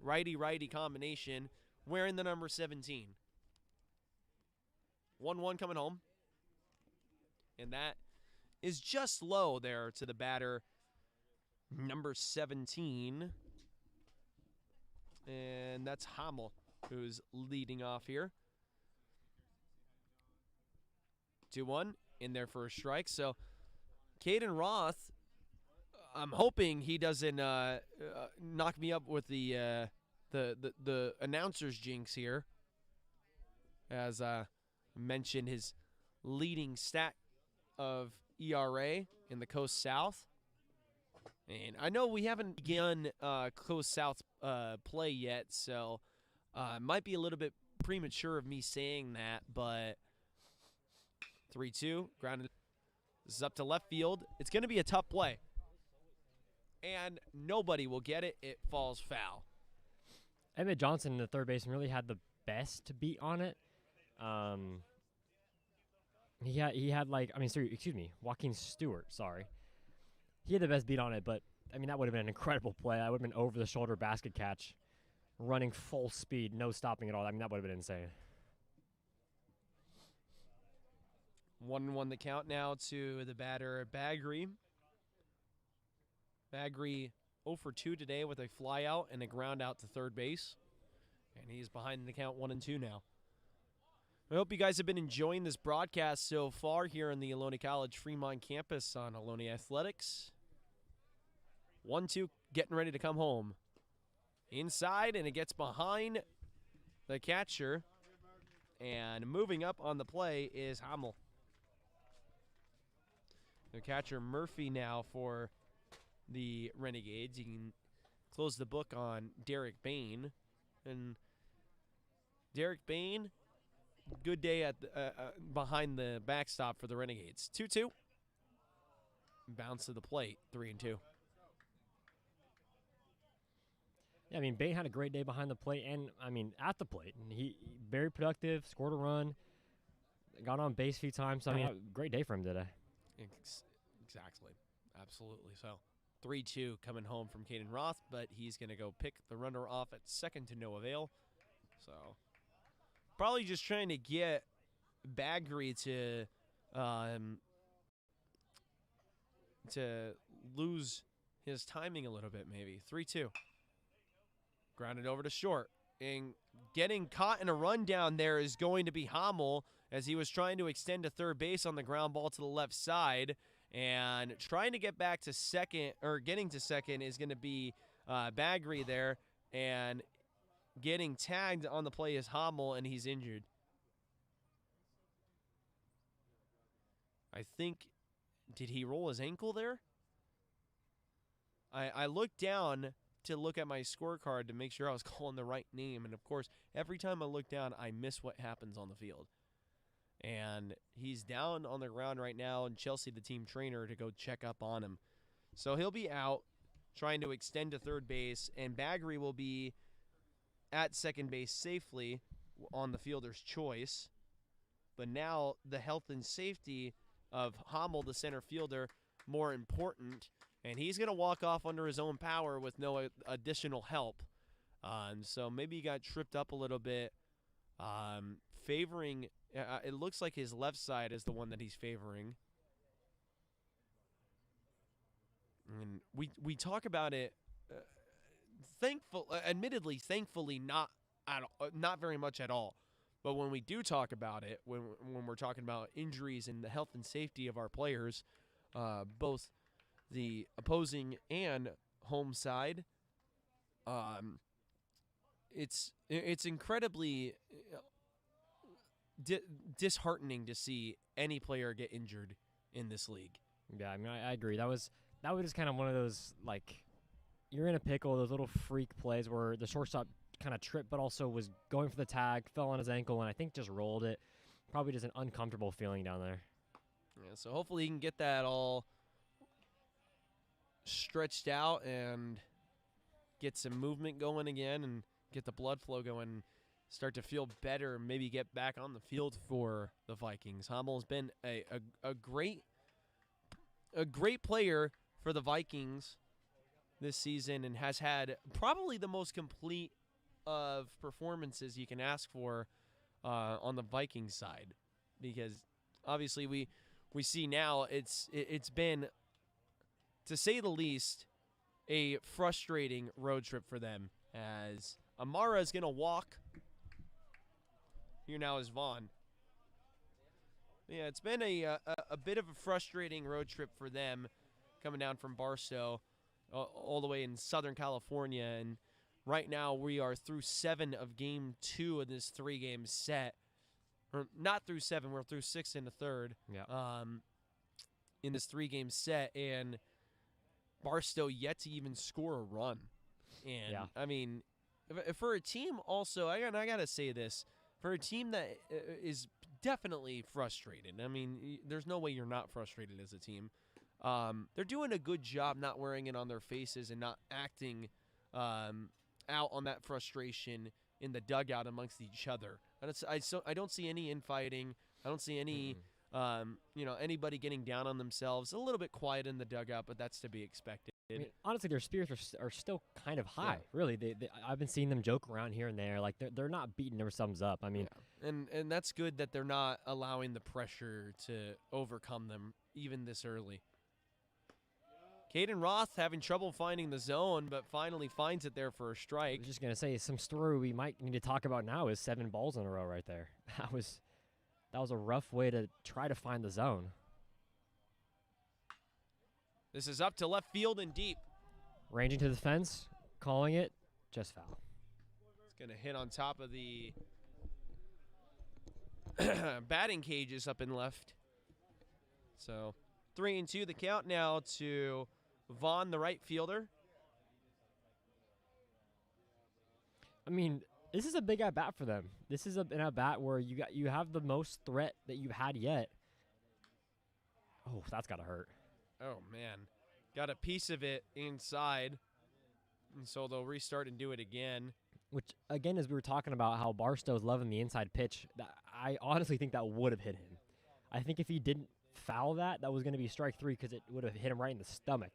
righty-righty combination, wearing the number 17. 1-1 coming home. And that is just low there to the batter, number 17. And that's Hamel, who's leading off here. 2-1 in there for a strike. So Caden Roth, I'm hoping he doesn't knock me up with the announcer's jinx here. As mentioned, his leading stat of ERA in the Coast South. And I know we haven't begun Coast South play yet, so it might be a little bit premature of me saying that, but 3-2, grounded. This is up to left field. It's going to be a tough play. And nobody will get it. It falls foul. Emmett Johnson, the third baseman, really had the best beat on it. He had Joaquin Stewart, sorry. He had the best beat on it, but, I mean, that would have been an incredible play. That would have been over-the-shoulder basket catch, running full speed, no stopping at all. I mean, that would have been insane. 1-1 the count now to the batter, Bagri. Bagri 0 for 2 today with a fly out and a ground out to third base. And he's behind the count 1-2 now. I hope you guys have been enjoying this broadcast so far here on the Ohlone College Fremont campus on Ohlone Athletics. 1-2, getting ready to come home. Inside, and it gets behind the catcher. And moving up on the play is Hamel. The catcher Murphy now for the Renegades. You can close the book on Derek Bain. And Derek Bain, good day at behind the backstop for the Renegades. 2-2. Bounce to the plate, 3-2. Yeah, I mean, Bain had a great day behind the plate and, I mean, at the plate. And he very productive, scored a run, got on base a few times. So, I mean, great day for him today. Exactly. Absolutely. So 3-2 coming home from Caden Roth, but he's going to go pick the runner off at second to no avail. So probably just trying to get Bagri to lose his timing a little bit maybe. 3-2. Grounded over to short. And getting caught in a rundown there is going to be Hamel as he was trying to extend to third base on the ground ball to the left side. And trying to get back to second, or getting to second, is going to be Bagri there. And getting tagged on the play is Hamel, and he's injured. I think, did he roll his ankle there? I looked down to look at my scorecard to make sure I was calling the right name. And, of course, every time I look down, I miss what happens on the field. And he's down on the ground right now, and Chelsea, the team trainer, to go check up on him. So he'll be out trying to extend to third base, and Bagri will be at second base safely on the fielder's choice. But now the health and safety of Hamel, the center fielder, more important. And he's going to walk off under his own power with no additional help. So maybe he got tripped up a little bit, favoring it looks like his left side is the one that he's favoring. And we talk about it, thankfully not very much at all. But when we do talk about it, when we're talking about injuries and the health and safety of our players, both the opposing and home side. It's incredibly disheartening to see any player get injured in this league. Yeah, I mean, I agree. That was just kind of one of those, like, you're in a pickle, those little freak plays where the shortstop kind of tripped, but also was going for the tag, fell on his ankle, and I think just rolled it. Probably just an uncomfortable feeling down there. Yeah, so hopefully he can get that all stretched out and get some movement going again and get the blood flow going, start to feel better, maybe get back on the field for the Vikings. Hammel's been a great player for the Vikings this season and has had probably the most complete of performances you can ask for on the Vikings side, because obviously we see now it's been, to say the least, a frustrating road trip for them, as Amara is going to walk. Here now is Vaughn. Yeah, it's been a bit of a frustrating road trip for them, coming down from Barstow all the way in Southern California. And right now we are through 7 of Game 2 of this 3-game set. Or not through 7, we're through 6 in the third. Yeah. In this 3-game set, and Barstow yet to even score a run. And Yeah. I mean, for a team also, I gotta say this, for a team that is definitely frustrated. I mean, there's no way you're not frustrated as a team. They're doing a good job not wearing it on their faces and not acting out on that frustration in the dugout amongst each other. I don't see any infighting. I don't see any anybody getting down on themselves. A little bit quiet in the dugout, but that's to be expected. I mean, honestly, their spirits are still kind of high. Yeah. Really, I've been seeing them joke around here and there. Like they're not beating themselves up. I mean, yeah. And that's good that they're not allowing the pressure to overcome them even this early. Caden Roth having trouble finding the zone, but finally finds it there for a I strike. was just gonna say some story we might need to talk about now is 7 balls in a row right there. That was a rough way to try to find the zone. This is up to left field and deep. Ranging to the fence, calling it, just foul. It's going to hit on top of the batting cages up in left. So 3-2 the count now to Vaughn, the right fielder. I mean, this is a big at bat for them. This is an at bat where you have the most threat that you've had yet. Oh, that's gotta hurt. Oh, man. Got a piece of it inside. And so they'll restart and do it again. Which, again, as we were talking about how Barstow's loving the inside pitch, I honestly think that would have hit him. I think if he didn't foul that was going to be strike 3 because it would have hit him right in the stomach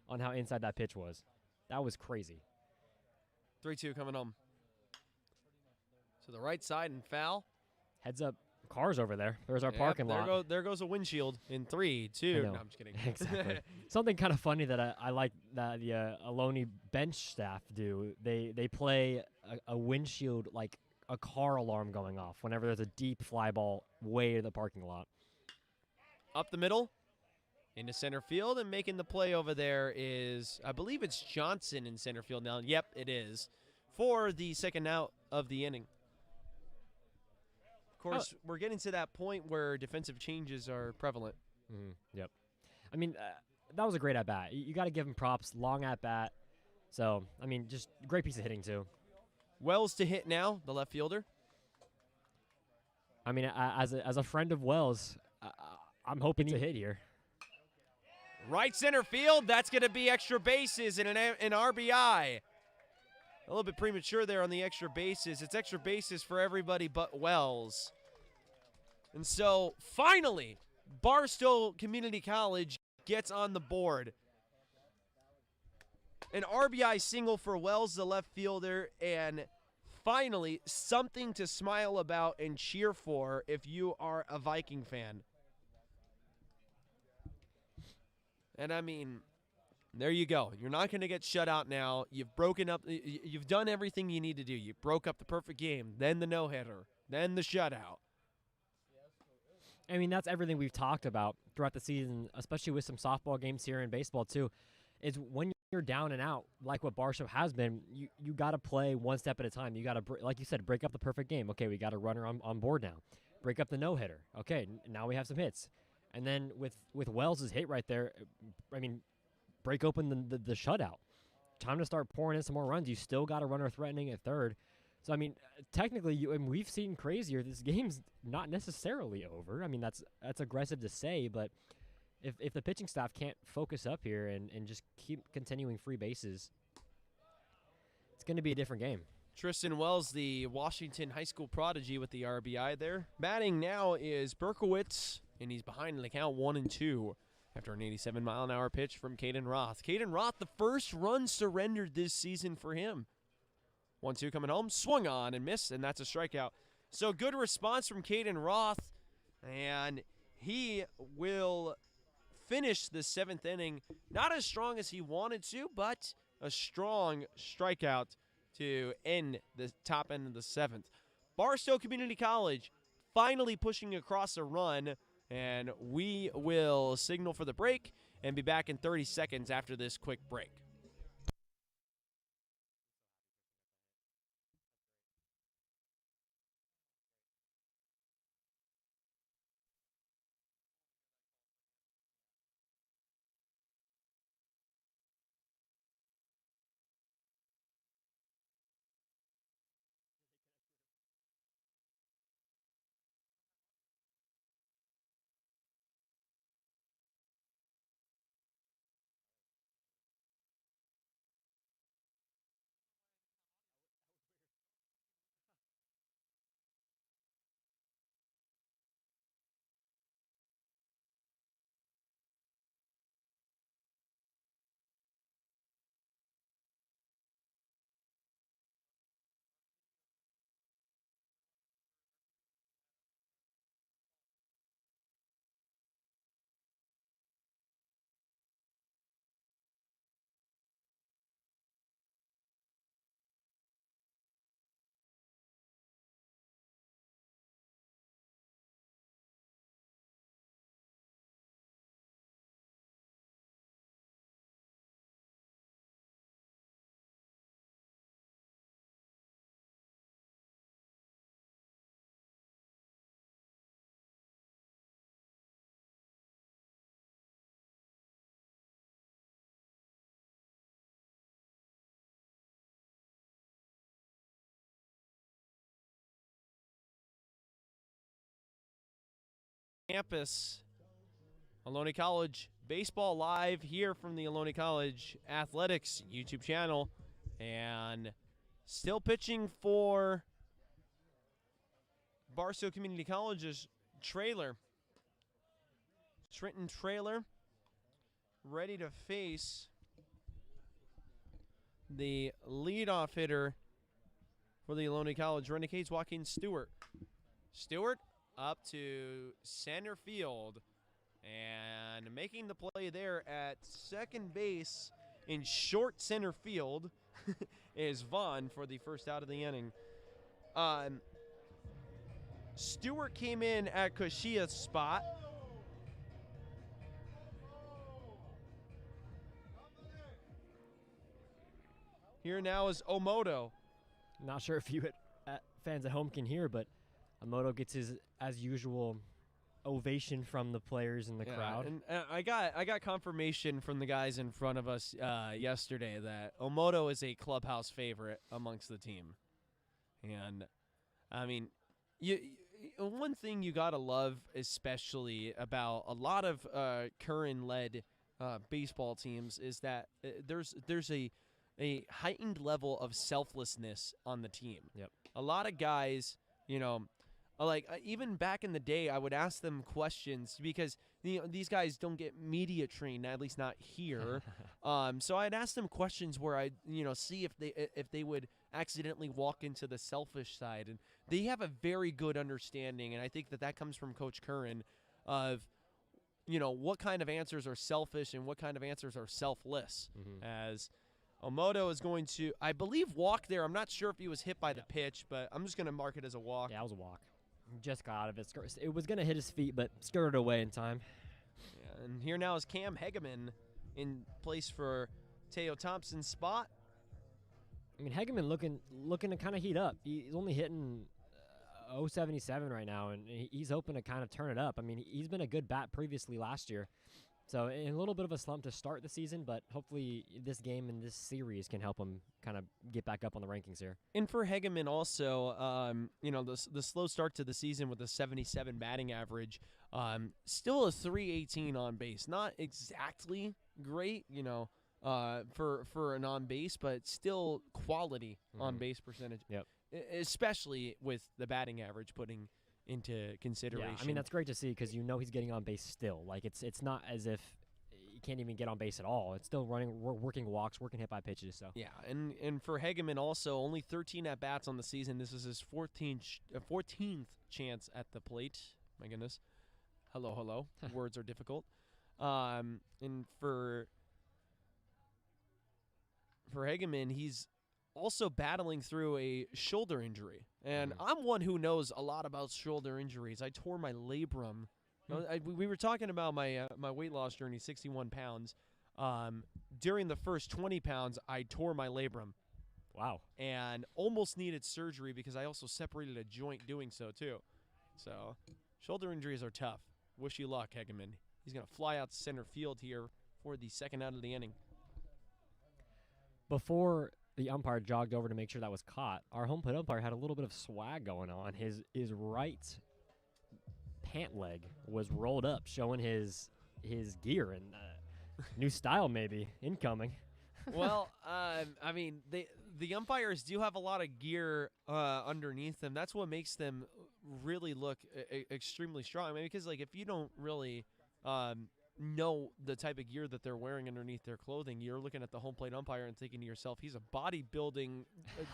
on how inside that pitch was. That was crazy. 3-2 coming home. To the right side and foul. Heads up. Cars over there. There's our Yep, parking lot. There goes a windshield in 3, 2. know. No, I'm just kidding. Exactly. Something kind of funny that I like that the Ohlone bench staff do. They play a windshield, like a car alarm going off whenever there's a deep fly ball way in the parking lot. Up the middle, into center field, and making the play over there is, I believe it's Johnson in center field now. Yep, it is, for the second out of the inning. Of course, we're getting to that point where defensive changes are prevalent. Yep. I mean, that was a great at-bat. You got to give him props. Long at-bat. So, I mean, just great piece of hitting, too. Wells to hit now, the left fielder. I mean, as a friend of Wells, I'm hoping to hit here. Right center field. That's going to be extra bases and an RBI. A little bit premature there on the extra bases. It's extra bases for everybody but Wells. And so, finally, Barstow Community College gets on the board. An RBI single for Wells, the left fielder, and finally, something to smile about and cheer for if you are a Viking fan. And I mean, there you go. You're not going to get shut out now. You've broken up. You've done everything you need to do. You broke up the perfect game, then the no-hitter, then the shutout. I mean, that's everything we've talked about throughout the season, especially with some softball games here and baseball too, is when you're down and out, like what Barstow has been, you got to play one step at a time. You got to, like you said, break up the perfect game. Okay, we got a runner on board now. Break up the no-hitter. Okay, now we have some hits. And then with Wells' hit right there, I mean, break open the shutout. Time to start pouring in some more runs. You still got a runner threatening at third. So, I mean, technically, and we've seen crazier. This game's not necessarily over. I mean, that's aggressive to say, but if the pitching staff can't focus up here and just keep continuing free bases, it's going to be a different game. Tristan Wells, the Washington high school prodigy with the RBI there. Batting now is Berkowitz, and he's behind in the count 1-2 after an 87-mile-an-hour pitch from Caden Roth. Caden Roth, the first run surrendered this season for him. 1-2 coming home, swung on and missed, and that's a strikeout. So good response from Caden Roth, and he will finish the 7th inning. Not as strong as he wanted to, but a strong strikeout to end the top end of the 7th. Barstow Community College finally pushing across a run, and we will signal for the break and be back in 30 seconds after this quick break. Campus, Ohlone College Baseball live here from the Ohlone College Athletics YouTube channel. And still pitching for Barstow Community College's Trailer. Trenton Trailer ready to face the leadoff hitter for the Ohlone College Renegades, Joaquin Stewart. Stewart up to center field and making the play there at second base in short center field is Vaughn for the first out of the inning. Stewart came in at Koshia's spot. Here now is Omoto. Not sure if you fans at home can hear, but Omoto gets his, as usual, ovation from the players in the crowd. And I got confirmation from the guys in front of us yesterday that Omoto is a clubhouse favorite amongst the team. And, I mean, one thing you got to love especially about a lot of Curran-led baseball teams is that there's a heightened level of selflessness on the team. Yep. A lot of guys, even back in the day, I would ask them questions because these guys don't get media trained, at least not here. So I'd ask them questions where I'd see if they would accidentally walk into the selfish side, and they have a very good understanding, and I think that comes from Coach Curran of what kind of answers are selfish and what kind of answers are selfless. Mm-hmm. As Omoto is going to, I believe, walk there. I'm not sure if he was hit by the pitch, but I'm just going to mark it as a walk. Yeah, it was a walk. Just got out of it. It was going to hit his feet, but skirted away in time. Yeah, and here now is Cam Hegeman in place for Teo Thompson's spot. I mean, Hegeman looking to kind of heat up. He's only hitting 0.77 right now, and he's hoping to kind of turn it up. I mean, he's been a good bat previously last year. So in a little bit of a slump to start the season, but hopefully this game and this series can help him kind of get back up on the rankings here. And for Hegeman also, the slow start to the season with a 77 batting average, still a 318 on base. Not exactly great, for an on base, but still quality on base percentage. Yep. Especially with the batting average putting into consideration. Yeah, I mean, that's great to see because he's getting on base still. Like, it's not as if he can't even get on base at all. It's still working walks, working hit by pitches. So yeah, and for Hegeman also, only 13 at-bats on the season. This is his 14th chance at the plate. My goodness. Hello. Words are difficult. And for Hegeman, he's also battling through a shoulder injury. And I'm one who knows a lot about shoulder injuries. I tore my labrum. We were talking about my weight loss journey, 61 pounds. During the first 20 pounds, I tore my labrum. Wow. And almost needed surgery because I also separated a joint doing so, too. So, shoulder injuries are tough. Wish you luck, Hegeman. He's going to fly out to center field here for the second out of the inning. Before the umpire jogged over to make sure that was caught, our home plate umpire had a little bit of swag going on. His right pant leg was rolled up, showing his gear and new style maybe incoming. Well, I mean, the umpires do have a lot of gear underneath them. That's what makes them really look extremely strong. I mean, because like if you don't really know the type of gear that they're wearing underneath their clothing, you're looking at the home plate umpire and thinking to yourself, he's a bodybuilding,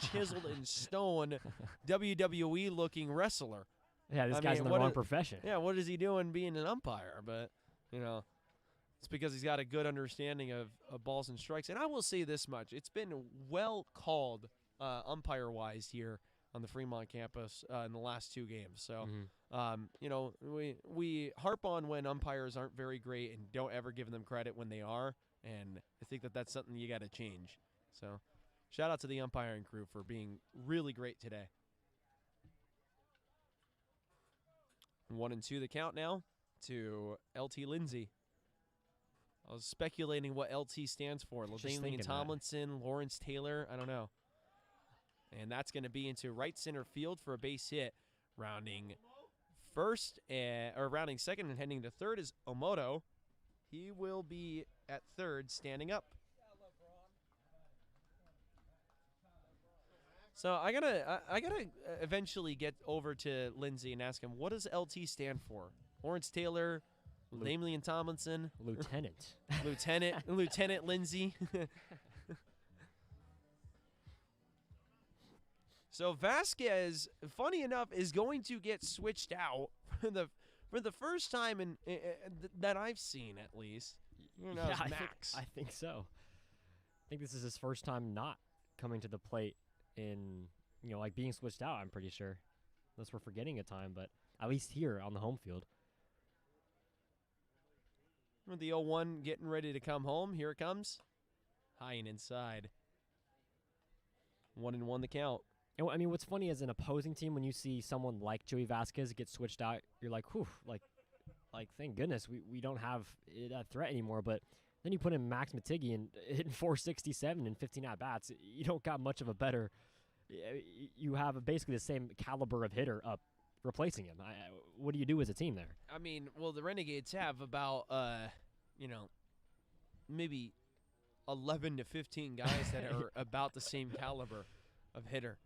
chiseled in stone, WWE-looking wrestler. Yeah, this guy's in the wrong profession. Yeah, what is he doing being an umpire? But, it's because he's got a good understanding of balls and strikes. And I will say this much. It's been well called umpire-wise here on the Fremont campus in the last two games. So, we harp on when umpires aren't very great and don't ever give them credit when they are. And I think that's something you got to change. So, shout out to the umpiring crew for being really great today. 1-2 the count now to LT Lindsay. I was speculating what LT stands for. LaDainian Tomlinson, Lawrence Taylor, I don't know. And that's going to be into right center field for a base hit. Rounding second and heading to third is Omoto. He will be at third, standing up. So I gotta eventually get over to Lindsay and ask him, what does LT stand for? Lawrence Taylor, LaDainian Tomlinson, Lieutenant Lindsay. So Vasquez, funny enough, is going to get switched out for the first time that I've seen, at least. Max. I think so. I think this is his first time not coming to the plate in, being switched out, I'm pretty sure. Unless we're forgetting a time, but at least here on the home field. With the 0-1 getting ready to come home. Here it comes. High and inside. 1-1 the count. And I mean, what's funny as an opposing team, when you see someone like Joey Vasquez get switched out, you're like, whew, like thank goodness we don't have that threat anymore. But then you put in Max Matigui and hitting 467 and 15 at-bats. You don't got much of a better – you have basically the same caliber of hitter up replacing him. What do you do as a team there? I mean, well, the Renegades have about, maybe 11 to 15 guys that are about the same caliber of hitter.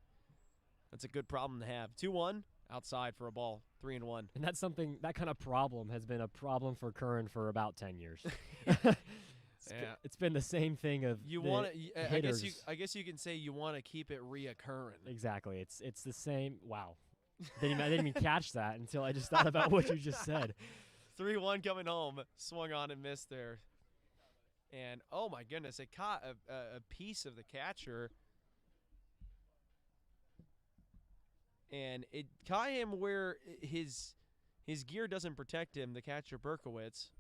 That's a good problem to have. 2-1, outside for a ball, 3-1. And that's something, that kind of problem has been a problem for Curran for about 10 years. It's been the same thing of I guess you can say you want to keep it reoccurring. Exactly. It's the same. Wow. I didn't even catch that until I just thought about what you just said. 3-1 coming home. Swung on and missed there. And, oh, my goodness, it caught a piece of the catcher. and it caught him where his gear doesn't protect him, the catcher Berkowitz.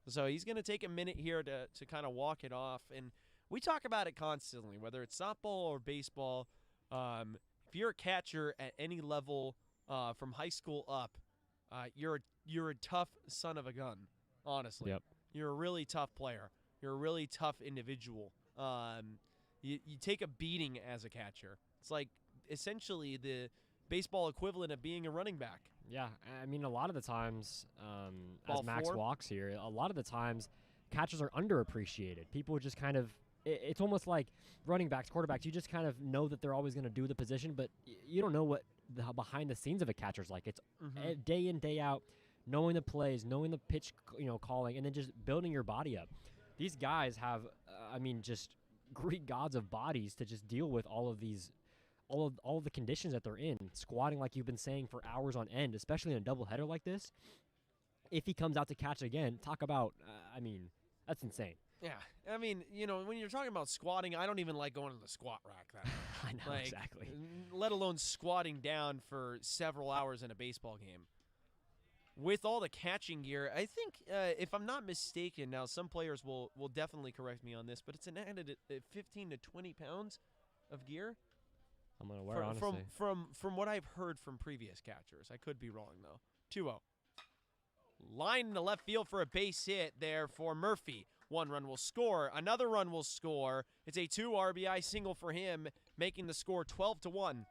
So he's going to take a minute here to kind of walk it off. And we talk about it constantly, whether it's softball or baseball. If you're a catcher at any level from high school up, you're a tough son of a gun, honestly. Yep. You're a really tough player. You're a really tough individual. You take a beating as a catcher. It's like essentially the baseball equivalent of being a running back. Yeah, I mean, a lot of the times, Ball as Max four? walks here, a lot of the times, catchers are underappreciated. People just kind of, it's almost like running backs, quarterbacks. You just kind of know that they're always going to do the position, but you don't know what the behind the scenes of a catcher's like. It's day in, day out, knowing the plays, knowing the pitch, calling, and then just building your body up. These guys have, just Greek gods of bodies to just deal with all of these. All of the conditions that they're in, squatting like you've been saying for hours on end, especially in a doubleheader like this. If he comes out to catch again, talk about, that's insane. Yeah, I mean, when you're talking about squatting, I don't even like going to the squat rack that much. I know, exactly. Let alone squatting down for several hours in a baseball game. With all the catching gear, I think, if I'm not mistaken, now some players will definitely correct me on this, but it's an added 15 to 20 pounds of gear. I'm unaware, honestly. From what I've heard from previous catchers. I could be wrong, though. 2-0. Line in the left field for a base hit there for Murphy. One run will score. Another run will score. It's a 2 RBI single for him, making the score 12-1.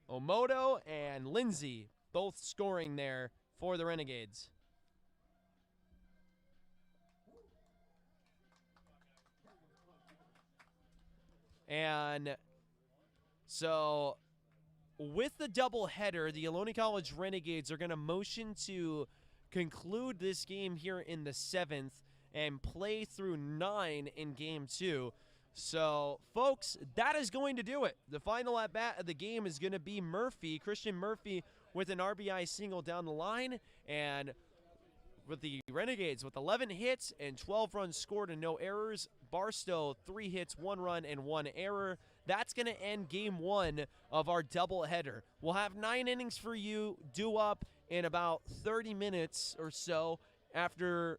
Omoto and Lindsay both scoring there for the Renegades. And so with the doubleheader, the Ohlone College Renegades are going to motion to conclude this game here in the 7th and play through 9 in Game 2. So, folks, that is going to do it. The final at-bat of the game is going to be Christian Murphy, with an RBI single down the line. And with the Renegades with 11 hits and 12 runs scored and no errors. Barstow, 3 hits, 1 run, and 1 error. That's going to end Game 1 of our doubleheader. We'll have 9 innings for you due up in about 30 minutes or so after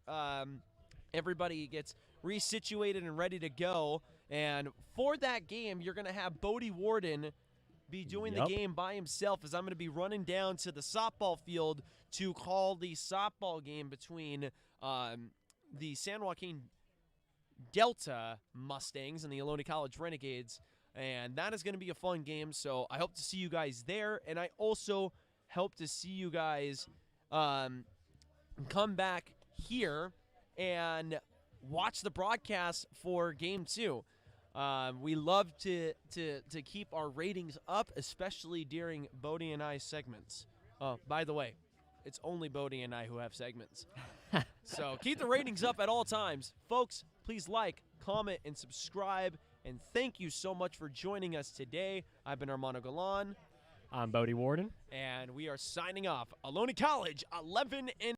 everybody gets resituated and ready to go. And for that game, you're going to have Bodie Warden be doing the game by himself, as I'm going to be running down to the softball field to call the softball game between the San Joaquin Delta Mustangs and the Ohlone College Renegades. And that is going to be a fun game, so I hope to see you guys there. And I also hope to see you guys come back here and watch the broadcast for Game 2. We love to keep our ratings up, especially during Bodie and I's segments. By the way, it's only Bodie and I who have segments. So keep the ratings up at all times. Folks, please like, comment, and subscribe. And thank you so much for joining us today. I've been Armando Galan. I'm Bodie Warden. And we are signing off. Ohlone College, 11-0.